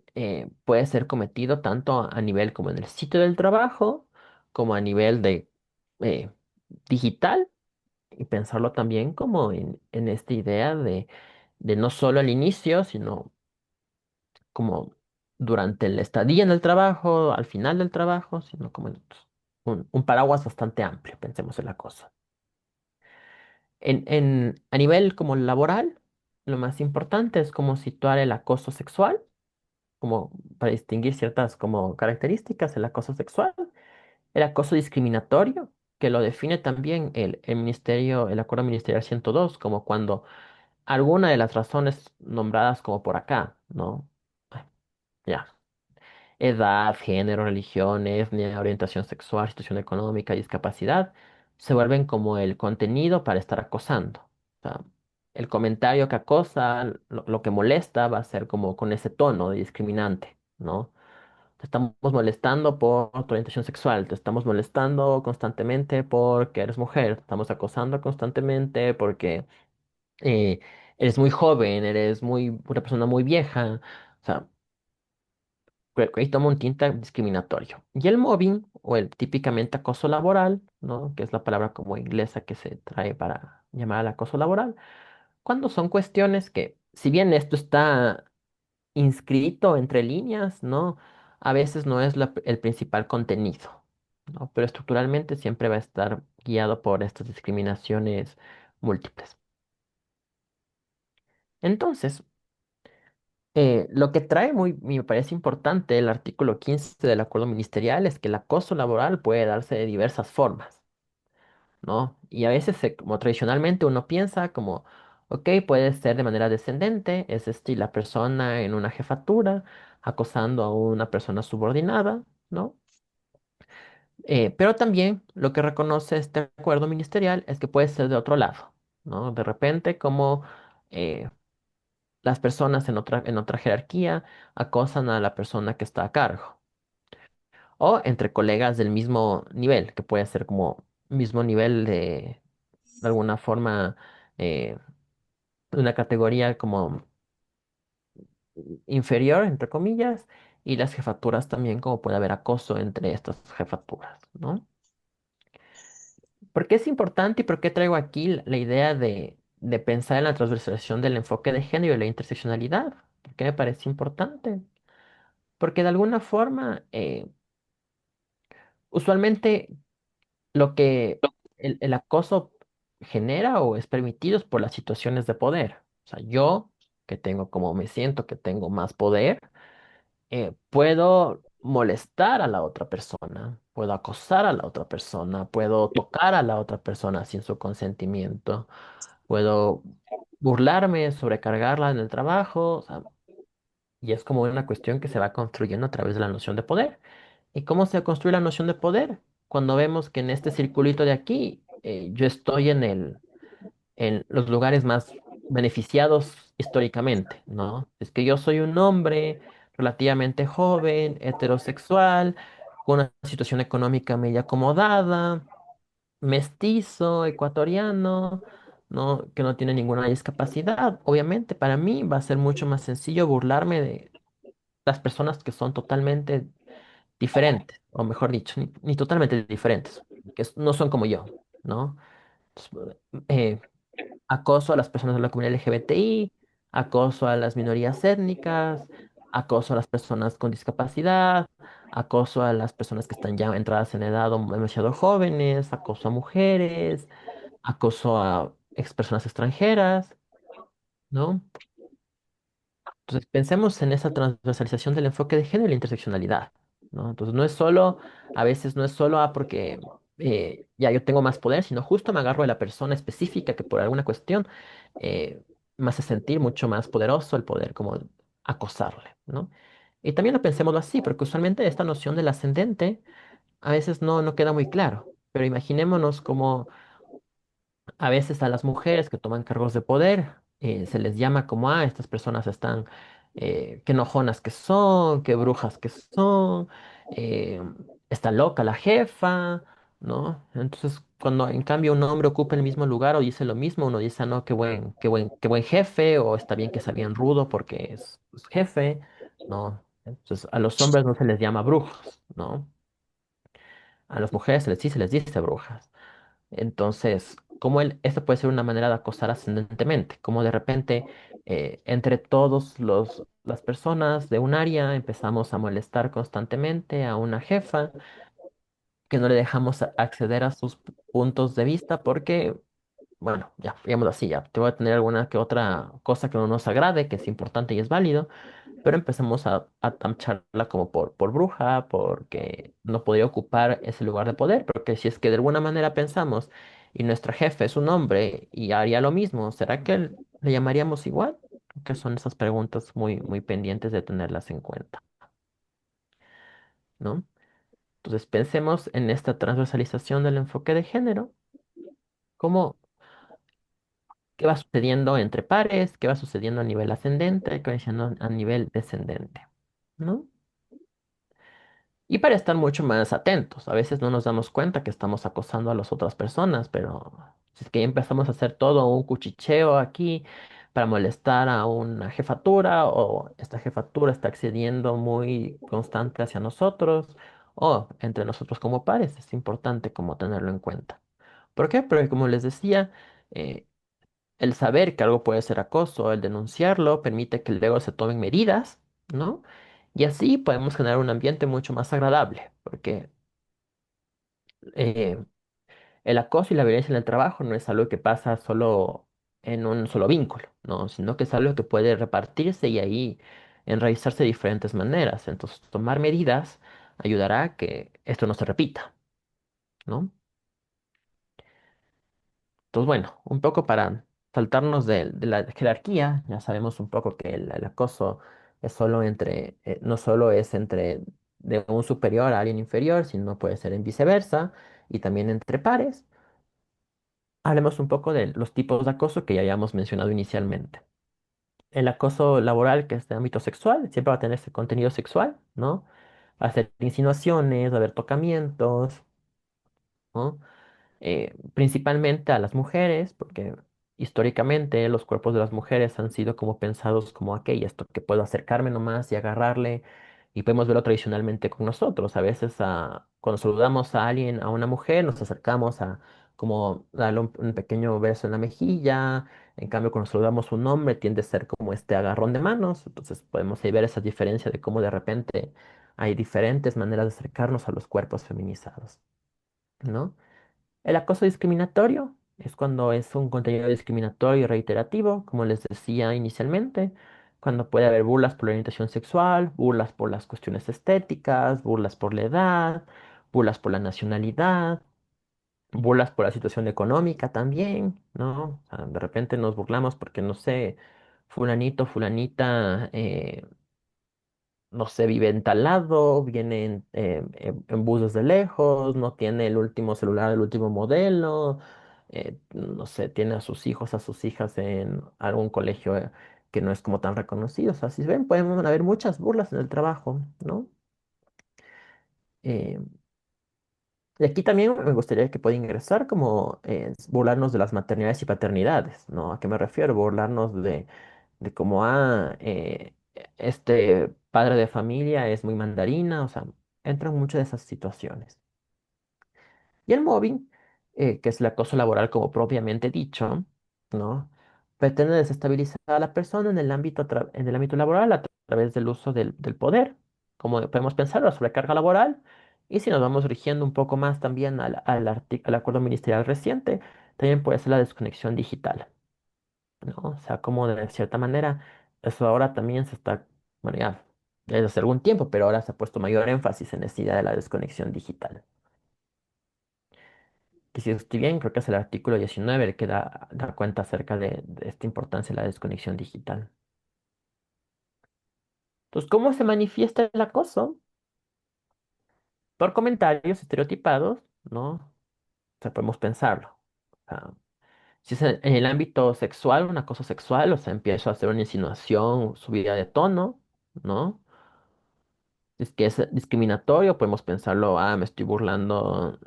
puede ser cometido tanto a nivel como en el sitio del trabajo, como a nivel de eh, digital y pensarlo también como en esta idea de no solo al inicio, sino como durante el estadía en el trabajo, al final del trabajo, sino como un paraguas bastante amplio, pensemos en la cosa. A nivel como laboral, lo más importante es como situar el acoso sexual, como para distinguir ciertas como características, el acoso sexual, el acoso discriminatorio. que lo define también el ministerio, el acuerdo ministerial 102 como cuando alguna de las razones nombradas como por acá, ¿no? Ya. Edad, género, religión, etnia, orientación sexual, situación económica, discapacidad, se vuelven como el contenido para estar acosando. O sea, el comentario que acosa, lo que molesta, va a ser como con ese tono de discriminante, ¿no? Te estamos molestando por tu orientación sexual, te estamos molestando constantemente porque eres mujer, te estamos acosando constantemente porque eh, eres muy joven, eres una persona muy vieja. O sea, que ahí toma un tinte discriminatorio. Y el mobbing, o el típicamente acoso laboral, ¿no? Que es la palabra como inglesa que se trae para llamar al acoso laboral, cuando son cuestiones que, si bien esto está inscrito entre líneas, ¿no? A veces no es el principal contenido, ¿no? Pero estructuralmente siempre va a estar guiado por estas discriminaciones múltiples. Entonces, lo que trae me parece importante el artículo 15 del acuerdo ministerial es que el acoso laboral puede darse de diversas formas, ¿no? Y a veces, como tradicionalmente uno piensa como, ok, puede ser de manera descendente, es decir, la persona en una jefatura acosando a una persona subordinada, ¿no? Pero también lo que reconoce este acuerdo ministerial es que puede ser de otro lado, ¿no? De repente como... eh, las personas en otra jerarquía acosan a la persona que está a cargo. O entre colegas del mismo nivel, que puede ser como mismo nivel de alguna forma, eh, una categoría como inferior, entre comillas, y las jefaturas también, como puede haber acoso entre estas jefaturas, ¿no? ¿Por qué es importante y por qué traigo aquí la idea de pensar en la transversalización del enfoque de género y la interseccionalidad? ¿Por qué me parece importante? Porque de alguna forma, usualmente lo que el acoso genera o es permitido es por las situaciones de poder. O sea, yo que tengo, como me siento que tengo más poder, puedo molestar a la otra persona, puedo acosar a la otra persona, puedo tocar a la otra persona sin su consentimiento, puedo burlarme, sobrecargarla en el trabajo. O sea, y es como una cuestión que se va construyendo a través de la noción de poder. ¿Y cómo se construye la noción de poder? Cuando vemos que en este circulito de aquí, yo estoy en los lugares más beneficiados históricamente, ¿no? Es que yo soy un hombre relativamente joven, heterosexual, con una situación económica media acomodada, mestizo, ecuatoriano, ¿no? Que no tiene ninguna discapacidad. Obviamente, para mí va a ser mucho más sencillo burlarme de las personas que son totalmente diferentes, o mejor dicho, ni totalmente diferentes, que no son como yo, ¿no? Entonces, acoso a las personas de la comunidad LGBTI, acoso a las minorías étnicas, acoso a las personas con discapacidad, acoso a las personas que están ya entradas en edad o demasiado jóvenes, acoso a mujeres, acoso a ex personas extranjeras, ¿no? Entonces, pensemos en esa transversalización del enfoque de género y la interseccionalidad, ¿no? Entonces, no es solo, a veces no es solo porque ya yo tengo más poder, sino justo me agarro de la persona específica que por alguna cuestión eh, me hace sentir mucho más poderoso el poder como acosarle, ¿no? Y también lo pensemos así, porque usualmente esta noción del ascendente a veces no queda muy claro, pero imaginémonos como a veces a las mujeres que toman cargos de poder se les llama como, ah, estas personas están, qué enojonas que son, qué brujas que son, eh, está loca la jefa, ¿no? Entonces, cuando en cambio un hombre ocupa el mismo lugar o dice lo mismo, uno dice, "Ah, no, qué buen jefe, o está bien que sea bien rudo porque es jefe, ¿no? Entonces, a los hombres no se les llama brujos, ¿no? A las mujeres sí se les dice brujas. Entonces, esta puede ser una manera de acosar ascendentemente, como de repente entre las personas de un área empezamos a molestar constantemente a una jefa, que no le dejamos acceder a sus puntos de vista porque, bueno, ya, digamos así, ya, te voy a tener alguna que otra cosa que no nos agrade, que es importante y es válido, pero empezamos a tancharla como por bruja, porque no podía ocupar ese lugar de poder, porque si es que de alguna manera pensamos y nuestro jefe es un hombre y haría lo mismo, ¿será que le llamaríamos igual? Que son esas preguntas muy, muy pendientes de tenerlas en cuenta, ¿no? Entonces pensemos en esta transversalización del enfoque de género, cómo, qué va sucediendo entre pares, qué va sucediendo a nivel ascendente, qué va sucediendo a nivel descendente, ¿no? Y para estar mucho más atentos, a veces no nos damos cuenta que estamos acosando a las otras personas, pero si es que ya empezamos a hacer todo un cuchicheo aquí para molestar a una jefatura o esta jefatura está accediendo muy constante hacia nosotros o entre nosotros como pares, es importante como tenerlo en cuenta. ¿Por qué? Porque como les decía, eh, el saber que algo puede ser acoso, el denunciarlo, permite que luego se tomen medidas, ¿no? Y así podemos generar un ambiente mucho más agradable, porque eh, el acoso y la violencia en el trabajo no es algo que pasa solo en un solo vínculo, ¿no? Sino que es algo que puede repartirse y ahí enraizarse de diferentes maneras. Entonces, tomar medidas ayudará a que esto no se repita, ¿no? Entonces, bueno, un poco para saltarnos de la jerarquía, ya sabemos un poco que el acoso es solo entre, no solo es entre de un superior a alguien inferior, sino puede ser en viceversa y también entre pares. Hablemos un poco de los tipos de acoso que ya habíamos mencionado inicialmente. El acoso laboral, que es de ámbito sexual, siempre va a tener ese contenido sexual, ¿no? Va a hacer insinuaciones, va a haber tocamientos, ¿no? Principalmente a las mujeres, porque históricamente los cuerpos de las mujeres han sido como pensados como aquello, esto que puedo acercarme nomás y agarrarle, y podemos verlo tradicionalmente con nosotros. A veces cuando saludamos a alguien, a una mujer, nos acercamos a como darle un pequeño beso en la mejilla, en cambio cuando saludamos a un hombre tiende a ser como este agarrón de manos, entonces podemos ahí ver esa diferencia de cómo de repente hay diferentes maneras de acercarnos a los cuerpos feminizados, ¿no? El acoso discriminatorio es cuando es un contenido discriminatorio y reiterativo, como les decía inicialmente, cuando puede haber burlas por la orientación sexual, burlas por las cuestiones estéticas, burlas por la edad, burlas por la nacionalidad, burlas por la situación económica también, ¿no? O sea, de repente nos burlamos porque, no sé, fulanito, fulanita, no sé, vive en tal lado, viene en bus desde lejos, no tiene el último celular, el último modelo, no sé, tiene a sus hijos, a sus hijas en algún colegio que no es como tan reconocido. O sea, si ven, podemos haber muchas burlas en el trabajo, ¿no? Eh, y aquí también me gustaría que pueda ingresar como burlarnos de las maternidades y paternidades, ¿no? ¿A qué me refiero? Burlarnos de cómo, este padre de familia es muy mandarina, o sea, entran muchas de esas situaciones. Y el mobbing, que es el acoso laboral como propiamente dicho, ¿no? Pretende desestabilizar a la persona en el ámbito, en el ámbito laboral a través del uso del poder, como podemos pensar, la sobrecarga laboral. Y si nos vamos dirigiendo un poco más también al acuerdo ministerial reciente, también puede ser la desconexión digital, ¿no? O sea, como de cierta manera, eso ahora también se está, bueno, ya desde hace algún tiempo, pero ahora se ha puesto mayor énfasis en esta idea de la desconexión digital. Que si estoy bien, creo que es el artículo 19 el que da cuenta acerca de esta importancia de la desconexión digital. Entonces, ¿cómo se manifiesta el acoso? Por comentarios estereotipados, ¿no? O sea, podemos pensarlo. O sea, si es en el ámbito sexual, un acoso sexual, o sea, empiezo a hacer una insinuación, subida de tono, ¿no? Es que es discriminatorio, podemos pensarlo, me estoy burlando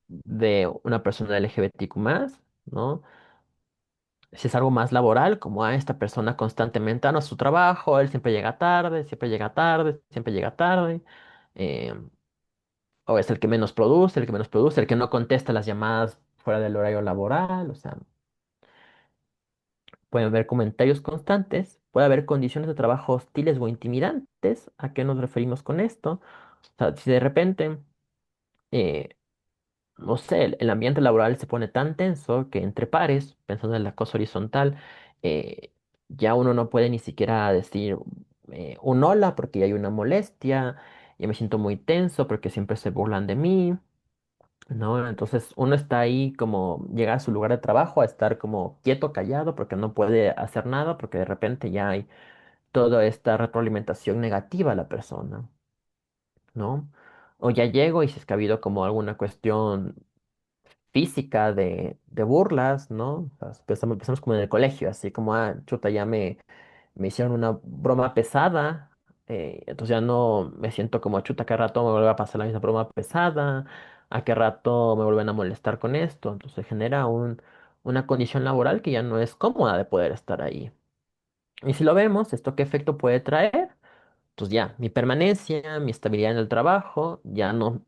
de una persona LGBTQ más, ¿no? Si es algo más laboral, como esta persona constantemente, no es su trabajo, él siempre llega tarde, siempre llega tarde, siempre llega tarde, eh, o es el que menos produce, el que menos produce, el que no contesta las llamadas fuera del horario laboral, o sea, pueden haber comentarios constantes, puede haber condiciones de trabajo hostiles o intimidantes. ¿A qué nos referimos con esto? O sea, si de repente eh, no sé, el ambiente laboral se pone tan tenso que entre pares, pensando en el acoso horizontal, eh, ya uno no puede ni siquiera decir un hola porque ya hay una molestia, y me siento muy tenso porque siempre se burlan de mí, ¿no? Entonces uno está ahí como llega a su lugar de trabajo a estar como quieto, callado, porque no puede hacer nada, porque de repente ya hay toda esta retroalimentación negativa a la persona, ¿no? O ya llego y si es que ha habido como alguna cuestión física de burlas, ¿no? O sea, empezamos como en el colegio, así como, ah, chuta, me hicieron una broma pesada, entonces ya no me siento como chuta, ¿a qué rato me vuelve a pasar la misma broma pesada? ¿A qué rato me vuelven a molestar con esto? Entonces genera una condición laboral que ya no es cómoda de poder estar ahí. Y si lo vemos, ¿esto qué efecto puede traer? Pues ya, mi permanencia, mi estabilidad en el trabajo, ya no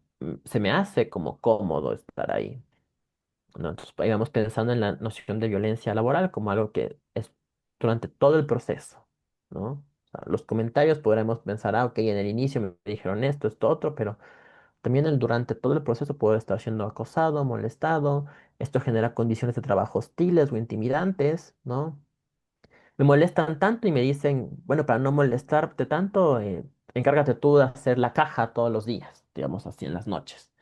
se me hace como cómodo estar ahí, ¿no? Entonces ahí vamos pensando en la noción de violencia laboral como algo que es durante todo el proceso, ¿no? O sea, los comentarios podremos pensar, ah, ok, en el inicio me dijeron esto, otro, pero también durante todo el proceso puedo estar siendo acosado, molestado, esto genera condiciones de trabajo hostiles o intimidantes, ¿no? Me molestan tanto y me dicen, bueno, para no molestarte tanto, encárgate tú de hacer la caja todos los días, digamos así, en las noches.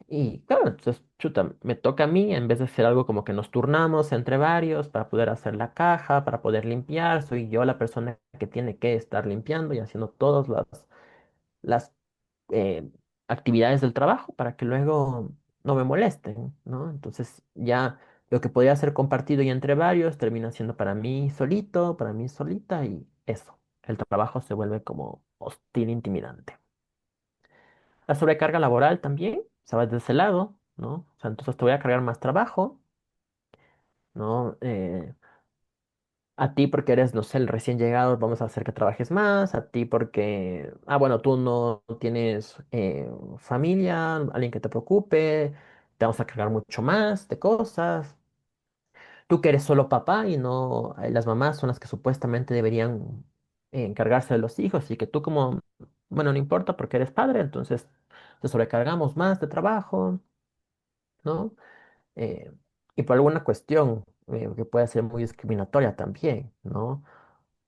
Y claro, entonces, chuta, me toca a mí, en vez de hacer algo como que nos turnamos entre varios para poder hacer la caja, para poder limpiar, soy yo la persona que tiene que estar limpiando y haciendo todas las eh, actividades del trabajo para que luego no me molesten, ¿no? Entonces ya lo que podía ser compartido y entre varios termina siendo para mí solito, para mí solita y eso. El trabajo se vuelve como hostil, intimidante. La sobrecarga laboral también, sabes, de ese lado, ¿no? O sea, entonces te voy a cargar más trabajo, ¿no? A ti porque eres, no sé, el recién llegado, vamos a hacer que trabajes más. A ti porque, ah, bueno, tú no tienes familia, alguien que te preocupe, te vamos a cargar mucho más de cosas. Tú que eres solo papá y no, las mamás son las que supuestamente deberían encargarse de los hijos y que tú como, bueno, no importa porque eres padre, entonces te sobrecargamos más de trabajo, ¿no? Eh, y por alguna cuestión que puede ser muy discriminatoria también, ¿no?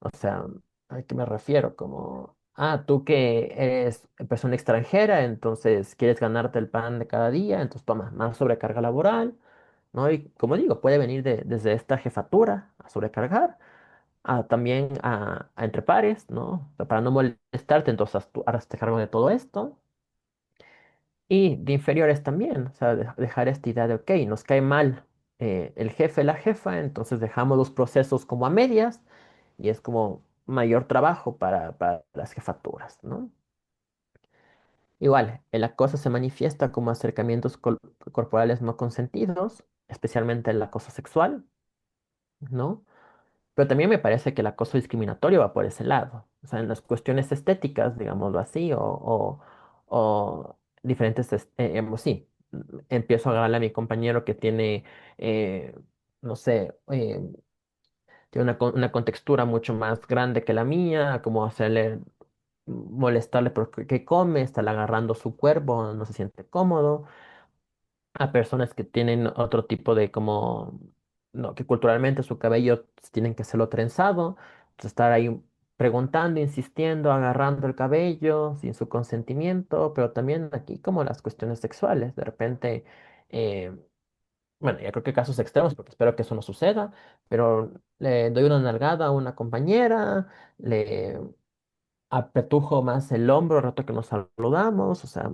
O sea, ¿a qué me refiero? Como, ah, tú que eres persona extranjera, entonces quieres ganarte el pan de cada día, entonces toma más sobrecarga laboral, ¿no? Y como digo, puede venir desde esta jefatura a sobrecargar, también a entre pares, ¿no? O sea, para no molestarte, entonces tú harás te cargo de todo esto. Y de inferiores también, o sea, dejar esta idea de, ok, nos cae mal el jefe, la jefa, entonces dejamos los procesos como a medias y es como mayor trabajo para las jefaturas, ¿no? Igual, el acoso se manifiesta como acercamientos corporales no consentidos, especialmente el acoso sexual, ¿no? Pero también me parece que el acoso discriminatorio va por ese lado. O sea, en las cuestiones estéticas, digámoslo así, o diferentes, sí, empiezo a agarrarle a mi compañero que tiene, no sé, tiene una contextura mucho más grande que la mía, como hacerle, molestarle porque qué come, estarle agarrando su cuerpo, no se siente cómodo a personas que tienen otro tipo de como, no, que culturalmente su cabello tienen que hacerlo trenzado, entonces estar ahí preguntando, insistiendo, agarrando el cabello sin su consentimiento, pero también aquí como las cuestiones sexuales, de repente, eh, bueno, ya creo que casos extremos, porque espero que eso no suceda, pero le doy una nalgada a una compañera, le apretujo más el hombro el rato que nos saludamos, o sea,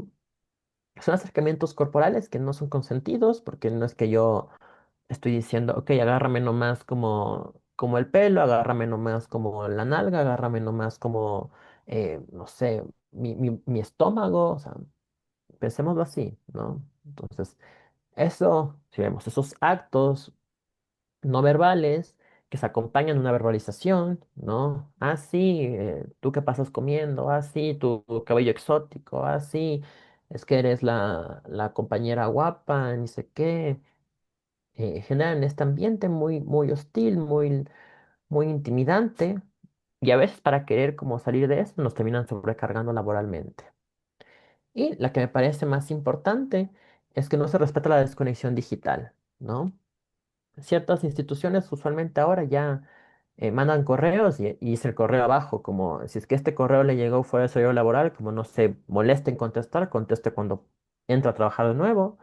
son acercamientos corporales que no son consentidos, porque no es que yo estoy diciendo, ok, agárrame nomás como el pelo, agárrame nomás como la nalga, agárrame nomás como, no sé, mi estómago, o sea, pensémoslo así, ¿no? Entonces, eso, si vemos esos actos no verbales que se acompañan de una verbalización, ¿no? Ah, sí, tú qué pasas comiendo, ah, sí, tu cabello exótico, ah, sí, es que eres la compañera guapa, ni sé qué, generan este ambiente muy, muy hostil, muy intimidante, y a veces para querer como salir de eso nos terminan sobrecargando laboralmente. Y la que me parece más importante es que no se respeta la desconexión digital, ¿no? Ciertas instituciones usualmente ahora ya mandan correos y dice el correo abajo, como si es que este correo le llegó fuera de su horario laboral, como no se moleste en contestar, conteste cuando entra a trabajar de nuevo.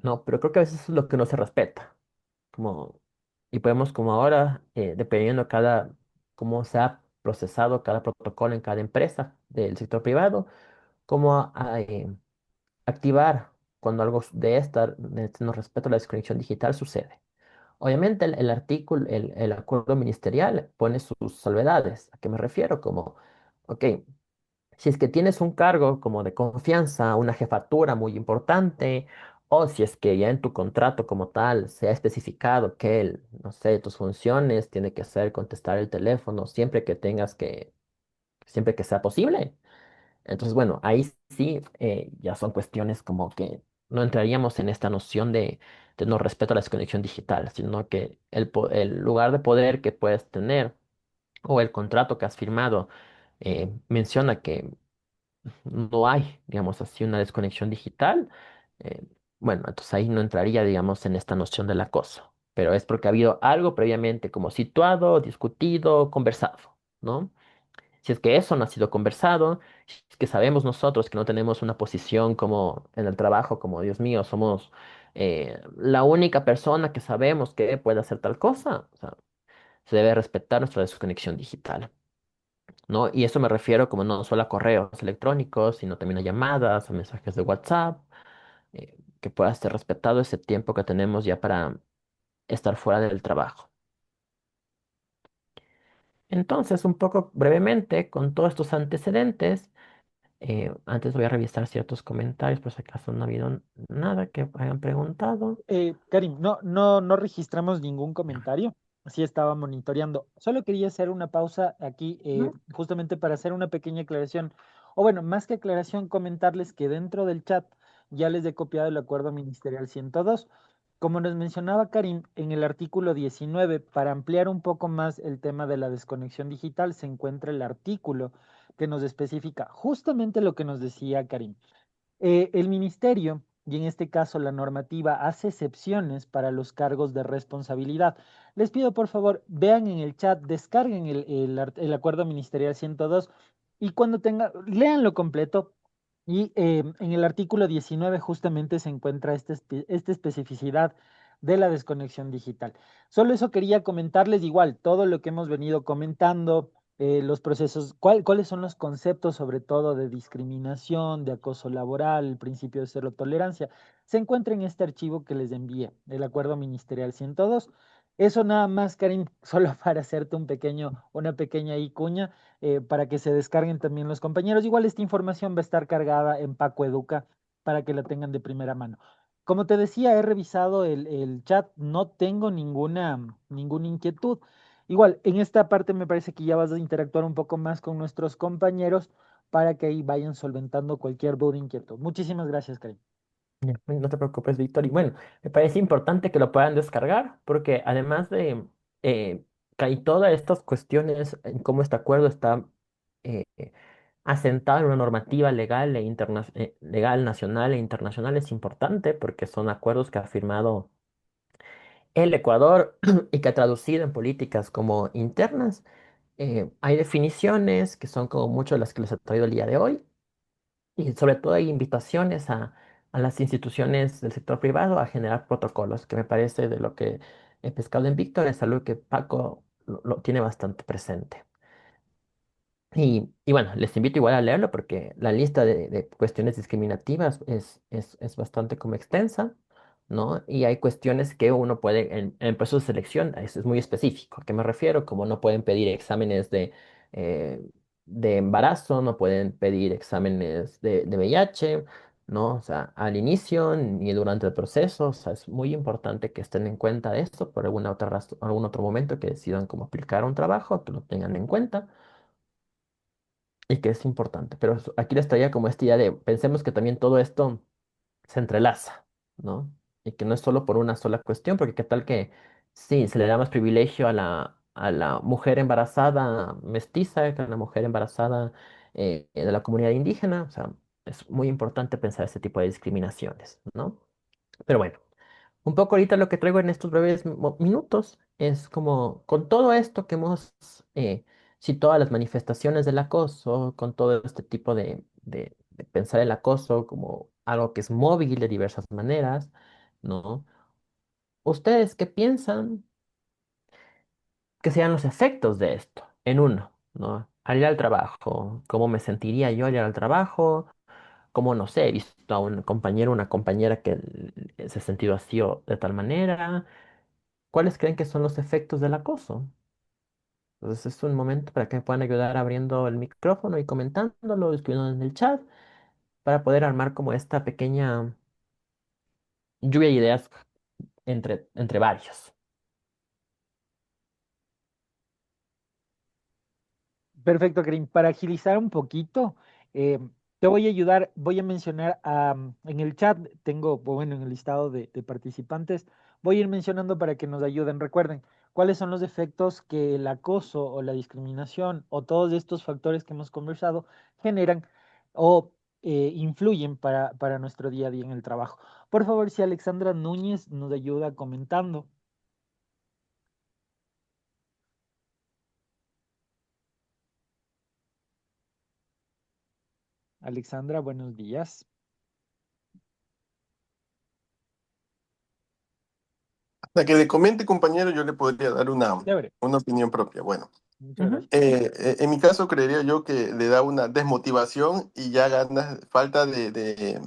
No, pero creo que a veces es lo que no se respeta. Como, y podemos como ahora, dependiendo cada, cómo se ha procesado cada protocolo en cada empresa del sector privado, cómo activar cuando algo de este no respeto a la desconexión digital sucede. Obviamente el artículo, el acuerdo ministerial pone sus salvedades. ¿A qué me refiero? Como, ok, si es que tienes un cargo como de confianza, una jefatura muy importante, o si es que ya en tu contrato como tal se ha especificado que, no sé, tus funciones tiene que ser contestar el teléfono siempre que sea posible. Entonces, bueno, ahí sí ya son cuestiones como que no entraríamos en esta noción de no respeto a la desconexión digital, sino que el lugar de poder que puedes tener o el contrato que has firmado menciona que no hay, digamos así, una desconexión digital. eh, bueno, entonces ahí no entraría, digamos, en esta noción del acoso, pero es porque ha habido algo previamente como situado, discutido, conversado, ¿no? Si es que eso no ha sido conversado, si es que sabemos nosotros que no tenemos una posición como en el trabajo, como Dios mío, somos la única persona que sabemos que puede hacer tal cosa, o sea, se debe respetar nuestra desconexión digital, ¿no? Y eso me refiero como no solo a correos electrónicos, sino también a llamadas, a mensajes de WhatsApp, que pueda ser respetado ese tiempo que tenemos ya para estar fuera del trabajo. Entonces, un poco brevemente, con todos estos antecedentes, antes voy a revisar ciertos comentarios, por si acaso no ha habido nada que hayan preguntado. Karim, no registramos ningún comentario. Sí estaba monitoreando. Solo quería hacer una pausa aquí, ¿No? justamente para hacer una pequeña aclaración. O bueno, más que aclaración, comentarles que dentro del chat ya les he copiado el acuerdo ministerial 102. Como nos mencionaba Karim, en el artículo 19, para ampliar un poco más el tema de la desconexión digital, se encuentra el artículo que nos especifica justamente lo que nos decía Karim. El ministerio, y en este caso la normativa, hace excepciones para los cargos de responsabilidad. Les pido por favor, vean en el chat, descarguen el acuerdo ministerial 102 y cuando tengan, leanlo completo. Y en el artículo 19 justamente se encuentra esta especificidad de la desconexión digital. Solo eso quería comentarles igual, todo lo que hemos venido comentando, los procesos, cuáles son los conceptos sobre todo de discriminación, de acoso laboral, el principio de cero tolerancia, se encuentra en este archivo que les envié, el Acuerdo Ministerial 102. Eso nada más, Karim, solo para hacerte una pequeña cuña, para que se descarguen también los compañeros. Igual esta información va a estar cargada en Paco Educa para que la tengan de primera mano. Como te decía, he revisado el chat, no tengo ninguna inquietud. Igual, en esta parte me parece que ya vas a interactuar un poco más con nuestros compañeros para que ahí vayan solventando cualquier duda o inquietud. Muchísimas gracias, Karim. Ya, no te preocupes, Víctor. Y bueno, me parece importante que lo puedan descargar porque además de que hay todas estas cuestiones en cómo este acuerdo está eh, asentado en una normativa legal, legal nacional e internacional, es importante porque son acuerdos que ha firmado el Ecuador y que ha traducido en políticas como internas. Hay definiciones que son como muchas las que les he traído el día de hoy y sobre todo hay invitaciones a las instituciones del sector privado a generar protocolos, que me parece de lo que he pescado en Víctor es algo que Paco lo tiene bastante presente. Y bueno, les invito igual a leerlo porque la lista de cuestiones discriminativas es bastante como extensa, ¿no? Y hay cuestiones que uno puede, en el proceso de selección, eso es muy específico. ¿A qué me refiero? Como no pueden pedir exámenes eh, de embarazo, no pueden pedir exámenes de VIH, ¿no? O sea, al inicio ni durante el proceso, o sea, es muy importante que estén en cuenta de esto por alguna otra algún otro momento que decidan cómo aplicar un trabajo, que lo tengan en cuenta y que es importante. Pero aquí les traía como esta idea de, pensemos que también todo esto se entrelaza, ¿no? Y que no es solo por una sola cuestión, porque qué tal que sí, se le da más privilegio a la mujer embarazada mestiza que a la mujer embarazada de la comunidad indígena. O sea, es muy importante pensar este tipo de discriminaciones, ¿no? Pero bueno. Un poco ahorita lo que traigo en estos breves minutos es como con todo esto que hemos citado las manifestaciones del acoso, con todo este tipo de pensar el acoso como algo que es móvil de diversas maneras, ¿no? ¿Ustedes qué piensan que sean los efectos de esto en uno, ¿no? Al ir al trabajo, ¿cómo me sentiría yo al ir al trabajo? Como no sé, he visto a un compañero, una compañera que se ha sentido así o de tal manera. ¿Cuáles creen que son los efectos del acoso? Entonces es un momento para que me puedan ayudar abriendo el micrófono y comentándolo, escribiendo en el chat, para poder armar como esta pequeña lluvia de ideas entre varios. Perfecto, Karim. Para agilizar un poquito, eh, te voy a ayudar, voy a mencionar en el chat, tengo, bueno, en el listado de participantes, voy a ir mencionando para que nos ayuden. Recuerden, cuáles son los efectos que el acoso o la discriminación o todos estos factores que hemos conversado generan o influyen para nuestro día a día en el trabajo. Por favor, si Alexandra Núñez nos ayuda comentando. Alexandra, buenos días. Hasta que le comente, compañero, yo le podría dar Chévere, una opinión propia. Bueno, muchas Ujú, gracias. en mi caso creería yo que le da una desmotivación y ya ganas, falta de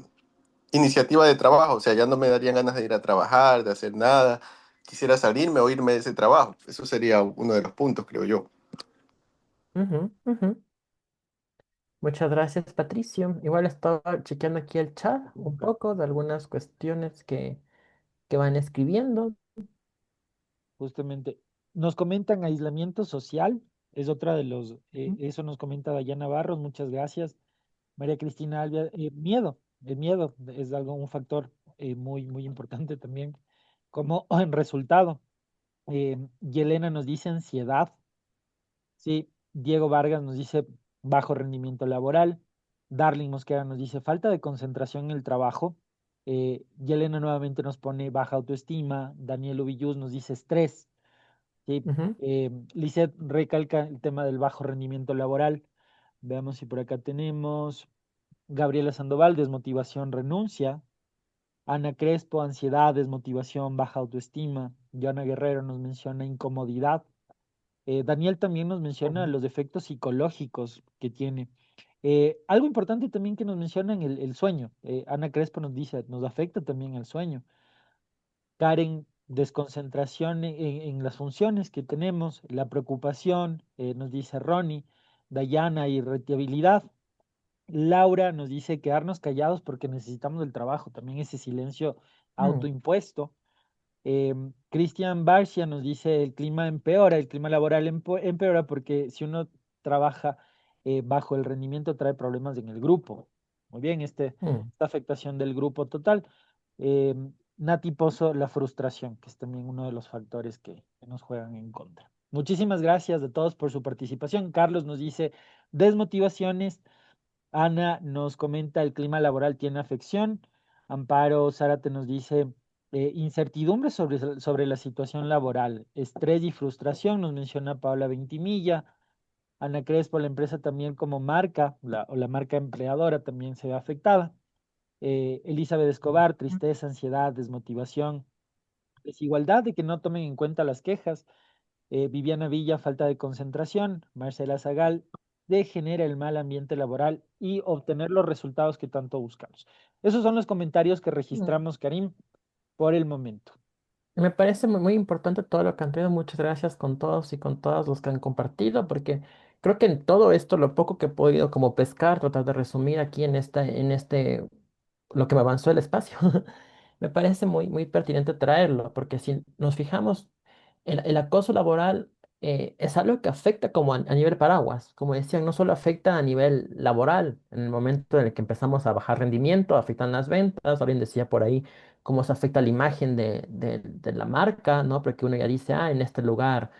iniciativa de trabajo, o sea, ya no me darían ganas de ir a trabajar, de hacer nada, quisiera salirme o irme de ese trabajo. Eso sería uno de los puntos, creo yo. ujú, ujú. Muchas gracias, Patricio. Igual estaba chequeando aquí el chat un Súper. poco de algunas cuestiones que van escribiendo. Justamente. Nos comentan aislamiento social, es otra de los, Ujú, eso nos comenta Dayana Barros, muchas gracias. María Cristina Albia, miedo, el miedo es algo, un factor muy importante también. Como en resultado, Yelena nos dice ansiedad, sí, Diego Vargas nos dice bajo rendimiento laboral, Darling Mosquera nos dice falta de concentración en el trabajo, Yelena nuevamente nos pone baja autoestima, Daniel Uvilluz nos dice estrés. Sí, ujú, Lisette recalca el tema del bajo rendimiento laboral. Veamos si por acá tenemos. Gabriela Sandoval, desmotivación, renuncia. Ana Crespo, ansiedad, desmotivación, baja autoestima. Joana Guerrero nos menciona incomodidad. Daniel también nos menciona ujú, los efectos psicológicos que tiene. Algo importante también que nos mencionan el sueño. Ana Crespo nos dice, nos afecta también el sueño. Karen, desconcentración en las funciones que tenemos, la preocupación, nos dice Ronnie, Dayana, irritabilidad. Laura nos dice quedarnos callados porque necesitamos el trabajo, también ese silencio ujú, autoimpuesto. Cristian Barcia nos dice el clima empeora, el clima laboral empeora porque si uno trabaja bajo el rendimiento trae problemas en el grupo. Muy bien, ujú. esta afectación del grupo total. Nati Pozo, la frustración, que es también uno de los factores que nos juegan en contra. Muchísimas gracias a todos por su participación. Carlos nos dice desmotivaciones. Ana nos comenta el clima laboral tiene afección. Amparo Zárate nos dice incertidumbre sobre la situación laboral, estrés y frustración, nos menciona Paula Ventimilla. Ana Crespo, la empresa también como marca, o la marca empleadora también se ve afectada. Elizabeth Escobar, tristeza, ansiedad, desmotivación, desigualdad de que no tomen en cuenta las quejas. Viviana Villa, falta de concentración. Marcela Zagal, degenera el mal ambiente laboral y obtener los resultados que tanto buscamos. Esos son los comentarios que Ujú. registramos, Karim, por el momento. Me parece muy importante todo lo que han traído. Muchas gracias con todos y con todas los que han compartido, porque creo que en todo esto, lo poco que he podido como pescar, tratar de resumir aquí lo que me avanzó el espacio, me parece muy pertinente traerlo, porque si nos fijamos, el acoso laboral es algo que afecta como a nivel paraguas. Como decían, no solo afecta a nivel laboral, en el momento en el que empezamos a bajar rendimiento, afectan las ventas, alguien decía por ahí cómo se afecta la imagen de la marca, ¿no? Porque uno ya dice, ah, en este lugar,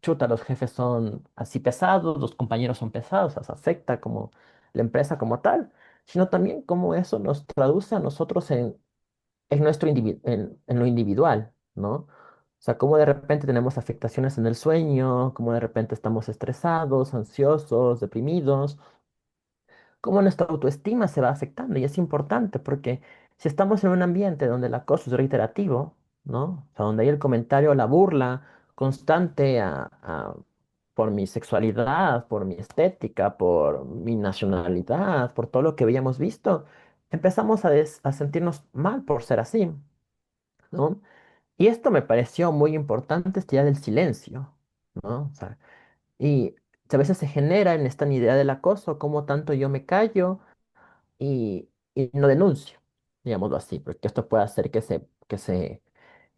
chuta, los jefes son así pesados, los compañeros son pesados, o sea, se afecta como la empresa como tal, sino también cómo eso nos traduce a nosotros en en lo individual, ¿no? O sea, cómo de repente tenemos afectaciones en el sueño, cómo de repente estamos estresados, ansiosos, deprimidos, cómo nuestra autoestima se va afectando. Y es importante porque si estamos en un ambiente donde el acoso es reiterativo, ¿no? O sea, donde hay el comentario, la burla constante por mi sexualidad, por mi estética, por mi nacionalidad, por todo lo que habíamos visto, empezamos a sentirnos mal por ser así, ¿no? Y esto me pareció muy importante, esta idea del silencio, ¿no? O sea, y a veces se genera en esta idea del acoso, como tanto yo me callo y no denuncio, digámoslo así, porque esto puede hacer que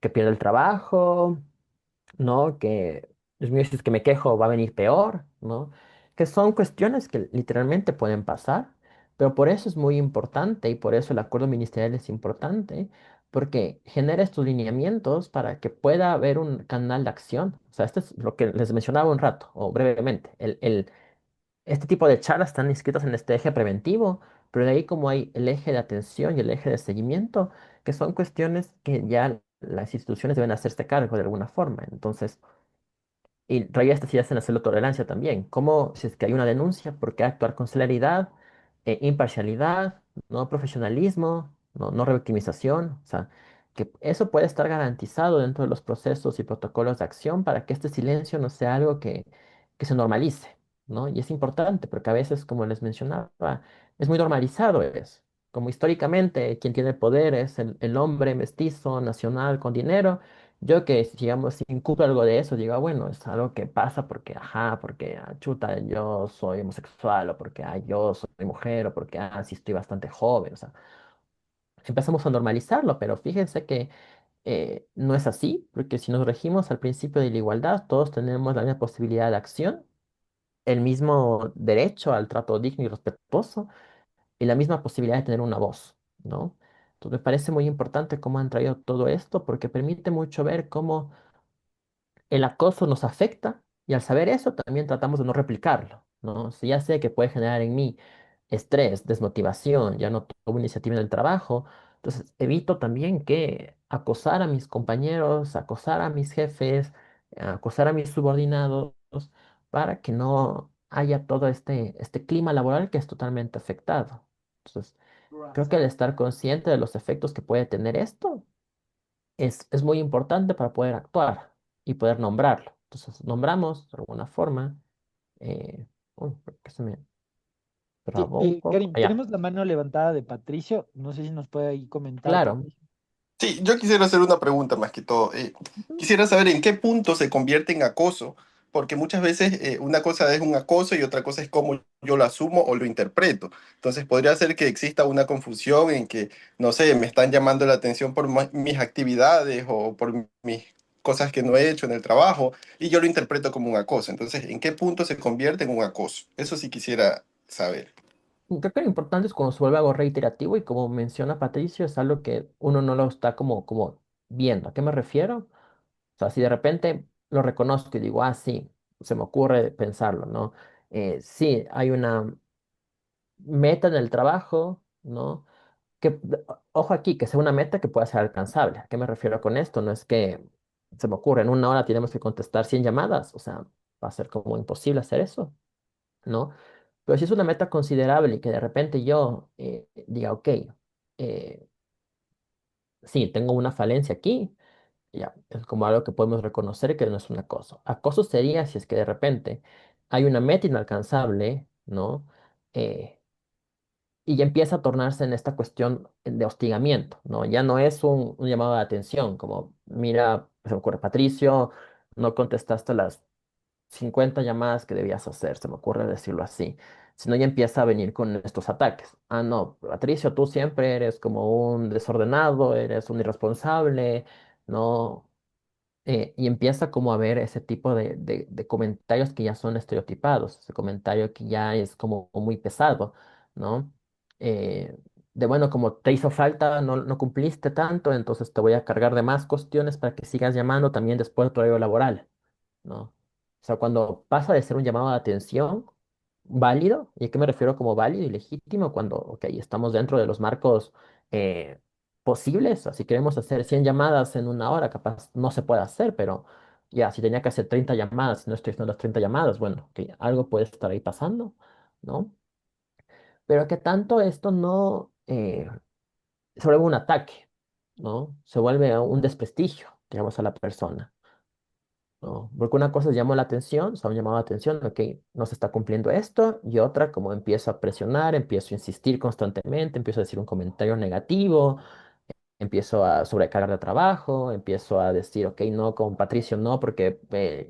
pierda el trabajo, ¿no? Que, Dios mío, si es que me quejo va a venir peor, ¿no? Que son cuestiones que literalmente pueden pasar, pero por eso es muy importante y por eso el acuerdo ministerial es importante, porque genera estos lineamientos para que pueda haber un canal de acción. O sea, esto es lo que les mencionaba un rato, o brevemente. Este tipo de charlas están inscritas en este eje preventivo, pero de ahí como hay el eje de atención y el eje de seguimiento, que son cuestiones que ya las instituciones deben hacerse cargo de alguna forma. Entonces, y traía estas ideas en la celo tolerancia también. Como si es que hay una denuncia, por qué actuar con celeridad, imparcialidad, no profesionalismo, no revictimización. O sea, que eso puede estar garantizado dentro de los procesos y protocolos de acción para que este silencio no sea algo que se normalice, ¿no? Y es importante porque a veces, como les mencionaba, es muy normalizado eso. Como históricamente quien tiene el poder es el hombre mestizo, nacional, con dinero, yo que, digamos, si incumplo algo de eso, digo, "Ah, bueno, es algo que pasa porque, ajá, porque, chuta, yo soy homosexual, o porque, yo soy mujer, o porque, sí estoy bastante joven, o sea, empezamos a normalizarlo, pero fíjense que no es así, porque si nos regimos al principio de la igualdad, todos tenemos la misma posibilidad de acción, el mismo derecho al trato digno y respetuoso, y la misma posibilidad de tener una voz, ¿no? Entonces me parece muy importante cómo han traído todo esto, porque permite mucho ver cómo el acoso nos afecta y al saber eso también tratamos de no replicarlo, ¿no? Si ya sé que puede generar en mí estrés, desmotivación, ya no tomo iniciativa en el trabajo, entonces evito también que acosar a mis compañeros, acosar a mis jefes, acosar a mis subordinados, para que no haya todo este clima laboral que es totalmente afectado. Entonces, creo que el estar consciente de los efectos que puede tener esto es muy importante para poder actuar y poder nombrarlo. Entonces, nombramos de alguna forma. Uy, ¿por qué se me Sí, trabó un poco? Karim, Allá, tenemos la mano levantada de Patricio. No sé si nos puede ahí comentar, claro. Patricio. Sí, yo quisiera hacer una pregunta más que todo. Ujú. Quisiera saber en qué punto se convierte en acoso, porque muchas veces una cosa es un acoso y otra cosa es cómo yo lo asumo o lo interpreto. Entonces podría ser que exista una confusión en que, no sé, me están llamando la atención por mis actividades o por mis cosas que no he hecho en el trabajo y yo lo interpreto como un acoso. Entonces, ¿en qué punto se convierte en un acoso? Eso sí quisiera saber. Creo que lo importante es cuando se vuelve algo reiterativo y como menciona Patricio, es algo que uno no lo está como viendo. ¿A qué me refiero? O sea, si de repente lo reconozco y digo, sí, se me ocurre pensarlo, ¿no? Sí, hay una meta en el trabajo, ¿no? Que, ojo aquí, que sea una meta que pueda ser alcanzable. ¿A qué me refiero con esto? No es que se me ocurre, en una hora tenemos que contestar 100 llamadas, o sea, va a ser como imposible hacer eso, ¿no? Pero si es una meta considerable y que de repente yo diga, ok, eh, sí, tengo una falencia aquí, ya, es como algo que podemos reconocer que no es un acoso. Acoso sería si es que de repente hay una meta inalcanzable, ¿no? Eh, y ya empieza a tornarse en esta cuestión de hostigamiento, ¿no? Ya no es un llamado de atención, como, mira, se me ocurre, Patricio, no contestaste las 50 llamadas que debías hacer, se me ocurre decirlo así, sino ya empieza a venir con estos ataques. Ah, no, Patricio, tú siempre eres como un desordenado, eres un irresponsable, ¿no? Y empieza como a ver ese tipo de comentarios que ya son estereotipados, ese comentario que ya es como muy pesado, ¿no? Eh, de bueno, como te hizo falta, no cumpliste tanto, entonces te voy a cargar de más cuestiones para que sigas llamando también después de tu horario laboral, ¿no? O sea, cuando pasa de ser un llamado de atención válido, ¿y a qué me refiero como válido y legítimo? Cuando, ok, estamos dentro de los marcos eh, posible. O sea, si queremos hacer 100 llamadas en una hora, capaz no se puede hacer, pero ya, si tenía que hacer 30 llamadas, no estoy haciendo las 30 llamadas, bueno, que algo puede estar ahí pasando, ¿no? Pero que tanto esto no se vuelve un ataque, ¿no? Se vuelve un desprestigio, digamos, a la persona. ¿No? Porque una cosa es llamó la atención, se han llamado la atención, ok, no se está cumpliendo esto, y otra, como empiezo a presionar, empiezo a insistir constantemente, empiezo a decir un comentario negativo, empiezo a sobrecargar de trabajo, empiezo a decir, ok, no, con Patricio no, porque,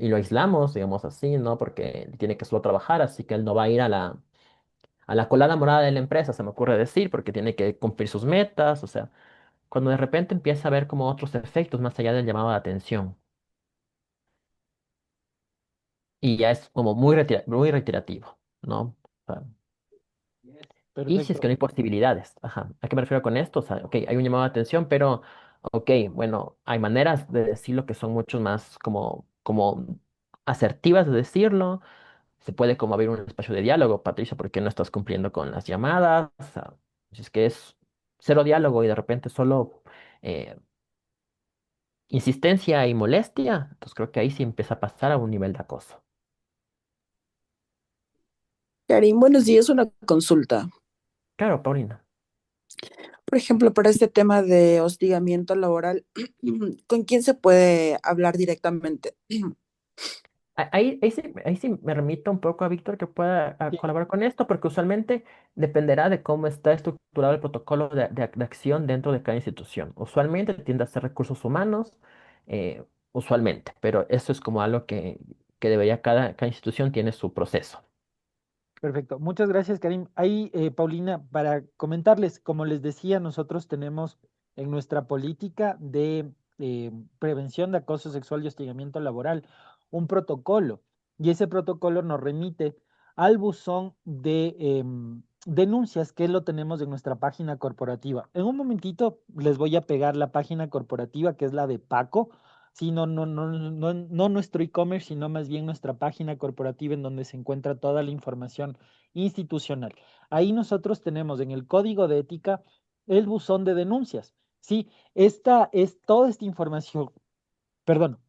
y lo aislamos, digamos así, no, porque tiene que solo trabajar, así que él no va a ir a la colada morada de la empresa, se me ocurre decir, porque tiene que cumplir sus metas, o sea, cuando de repente empieza a ver como otros efectos más allá del llamado de atención. Y ya es como muy reiterativo, ¿no? O sea, y si es que Perfecto. no hay posibilidades, ajá, ¿a qué me refiero con esto? O sea, ok, hay un llamado de atención, pero, ok, bueno, hay maneras de decirlo que son mucho más como asertivas de decirlo, se puede como abrir un espacio de diálogo, Patricia, ¿por qué no estás cumpliendo con las llamadas? O sea, si es que es cero diálogo y de repente solo eh, insistencia y molestia, entonces creo que ahí sí empieza a pasar a un nivel de acoso. Karim, buenos días, una consulta. Claro, Paulina. Por ejemplo, para este tema de hostigamiento laboral, ¿con quién se puede hablar directamente? Ahí sí me remito un poco a Víctor que pueda Sí, colaborar con esto, porque usualmente dependerá de cómo está estructurado el protocolo de acción dentro de cada institución. Usualmente tiende a ser recursos humanos, usualmente, pero eso es como algo que debería, cada institución tiene su proceso. perfecto. Muchas gracias, Karim. Ahí, Paulina, para comentarles, como les decía, nosotros tenemos en nuestra política de prevención de acoso sexual y hostigamiento laboral un protocolo, y ese protocolo nos remite al buzón de denuncias que lo tenemos en nuestra página corporativa. En un momentito les voy a pegar la página corporativa, que es la de Paco. Sí, no nuestro e-commerce, sino más bien nuestra página corporativa en donde se encuentra toda la información institucional. Ahí nosotros tenemos en el código de ética el buzón de denuncias. Sí, esta es toda esta información, perdón,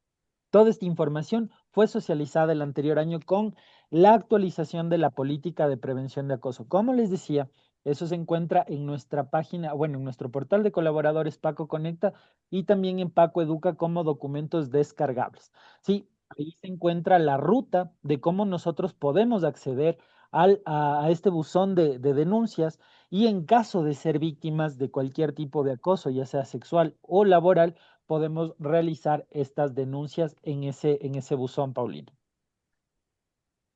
toda esta información fue socializada el anterior año con la actualización de la política de prevención de acoso. Como les decía, eso se encuentra en nuestra página, bueno, en nuestro portal de colaboradores Paco Conecta y también en Paco Educa como documentos descargables. Sí, ahí se encuentra la ruta de cómo nosotros podemos acceder a este buzón de denuncias y en caso de ser víctimas de cualquier tipo de acoso, ya sea sexual o laboral, podemos realizar estas denuncias en ese buzón, Paulino.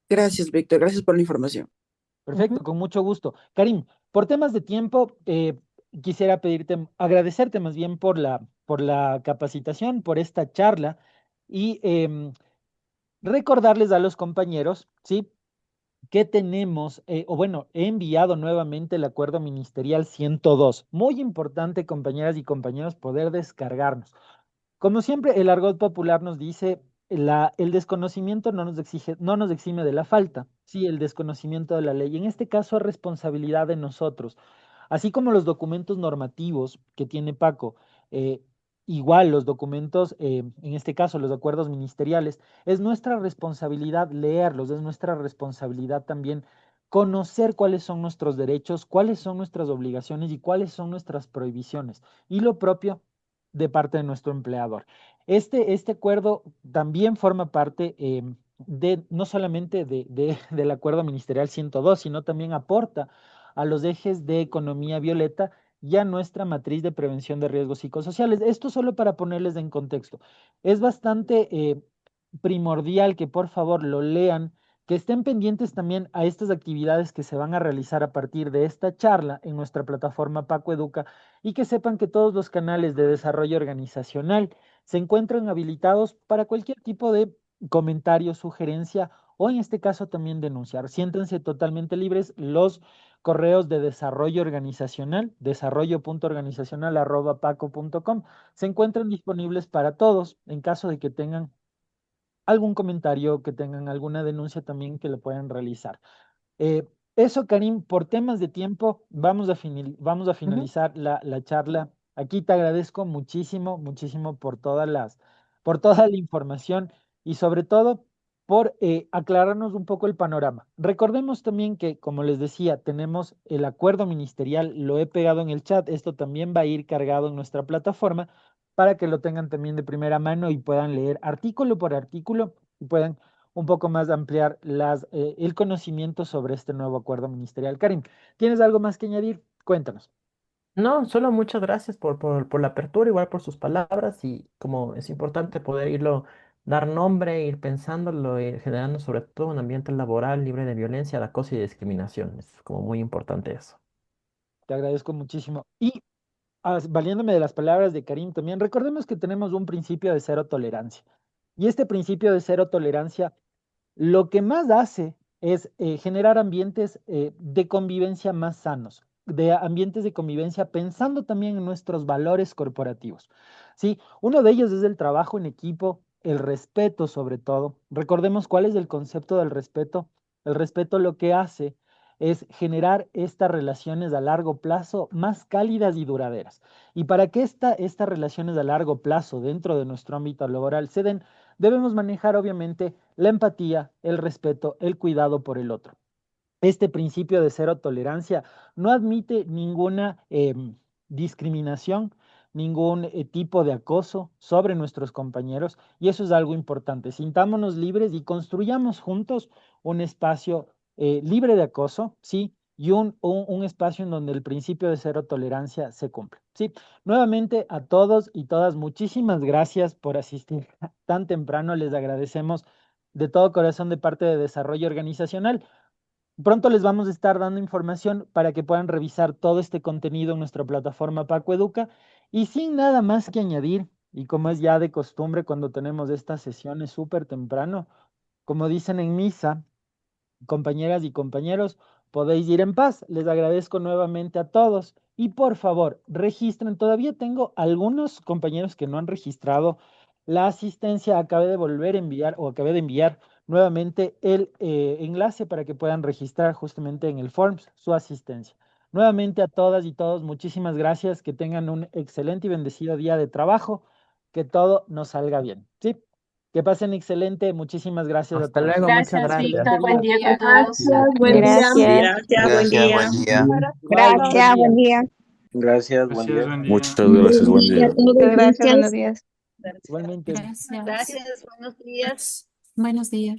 Gracias, Víctor, gracias por la información. Perfecto, con mucho gusto. Karim, por temas de tiempo, quisiera pedirte, agradecerte más bien por la capacitación, por esta charla y recordarles a los compañeros, ¿sí? Que tenemos, o bueno, he enviado nuevamente el acuerdo ministerial 102. Muy importante, compañeras y compañeros, poder descargarnos. Como siempre, el argot popular nos dice, el desconocimiento no nos exige, no nos exime de la falta, sí, el desconocimiento de la ley. En este caso, es responsabilidad de nosotros. Así como los documentos normativos que tiene Paco, eh, igual los documentos, en este caso los acuerdos ministeriales, es nuestra responsabilidad leerlos, es nuestra responsabilidad también conocer cuáles son nuestros derechos, cuáles son nuestras obligaciones y cuáles son nuestras prohibiciones. Y lo propio de parte de nuestro empleador. Este acuerdo también forma parte no solamente del acuerdo ministerial 102, sino también aporta a los ejes de economía violeta y a nuestra matriz de prevención de riesgos psicosociales. Esto solo para ponerles en contexto. Es bastante primordial que por favor lo lean, que estén pendientes también a estas actividades que se van a realizar a partir de esta charla en nuestra plataforma Paco Educa y que sepan que todos los canales de desarrollo organizacional se encuentran habilitados para cualquier tipo de comentario, sugerencia o en este caso también denunciar. Siéntense totalmente libres. Los correos de desarrollo organizacional, desarrollo.organizacional@paco.com, se encuentran disponibles para todos en caso de que tengan algún comentario, que tengan alguna denuncia también que le puedan realizar. Eso, Karim, por temas de tiempo, vamos a Ujú. finalizar la charla Aquí te agradezco muchísimo, muchísimo por toda la información y sobre todo por aclararnos un poco el panorama. Recordemos también que, como les decía, tenemos el acuerdo ministerial, lo he pegado en el chat, esto también va a ir cargado en nuestra plataforma para que lo tengan también de primera mano y puedan leer artículo por artículo y puedan un poco más ampliar el conocimiento sobre este nuevo acuerdo ministerial. Karim, ¿tienes algo más que añadir? Cuéntanos. No, solo muchas gracias por la apertura, igual por sus palabras y como es importante poder dar nombre, ir pensándolo, ir generando sobre todo un ambiente laboral libre de violencia, de acoso y discriminación. Es como muy importante eso. Te agradezco muchísimo. Y valiéndome de las palabras de Karim también, recordemos que tenemos un principio de cero tolerancia. Y este principio de cero tolerancia lo que más hace es generar ambientes de convivencia más sanos, de ambientes de convivencia pensando también en nuestros valores corporativos. ¿Sí? Uno de ellos es el trabajo en equipo, el respeto sobre todo. Recordemos cuál es el concepto del respeto. El respeto lo que hace es generar estas relaciones a largo plazo más cálidas y duraderas. Y para que estas relaciones a largo plazo dentro de nuestro ámbito laboral se den, debemos manejar obviamente la empatía, el respeto, el cuidado por el otro. Este principio de cero tolerancia no admite ninguna discriminación, ningún tipo de acoso sobre nuestros compañeros y eso es algo importante. Sintámonos libres y construyamos juntos un espacio libre de acoso, ¿sí? Y un espacio en donde el principio de cero tolerancia se cumple, ¿sí? Nuevamente a todos y todas, muchísimas gracias por asistir tan temprano. Les agradecemos de todo corazón de parte de Desarrollo Organizacional. Pronto les vamos a estar dando información para que puedan revisar todo este contenido en nuestra plataforma Paco Educa. Y sin nada más que añadir, y como es ya de costumbre cuando tenemos estas sesiones súper temprano, como dicen en misa, compañeras y compañeros, podéis ir en paz. Les agradezco nuevamente a todos. Y por favor, registren. Todavía tengo algunos compañeros que no han registrado la asistencia. Acabé de volver a enviar o acabé de enviar nuevamente el enlace para que puedan registrar justamente en el Forms su asistencia. Nuevamente a todas y todos, muchísimas gracias. Que tengan un excelente y bendecido día de trabajo. Que todo nos salga bien. ¿Sí? Que pasen excelente. Muchísimas gracias a Hasta todos. luego, muchas Gracias, gracias. Víctor. Buen día con todos. Gracias, buen día. Gracias, buen Gracias, día. buen día. Bye, buen Gracias, día. buen día. Gracias, buen Gracias, día. buen día. Muchas gracias, buen día. Muchas gracias, buenos días. Igualmente. Gracias. Gracias, buenos días. Buenos días.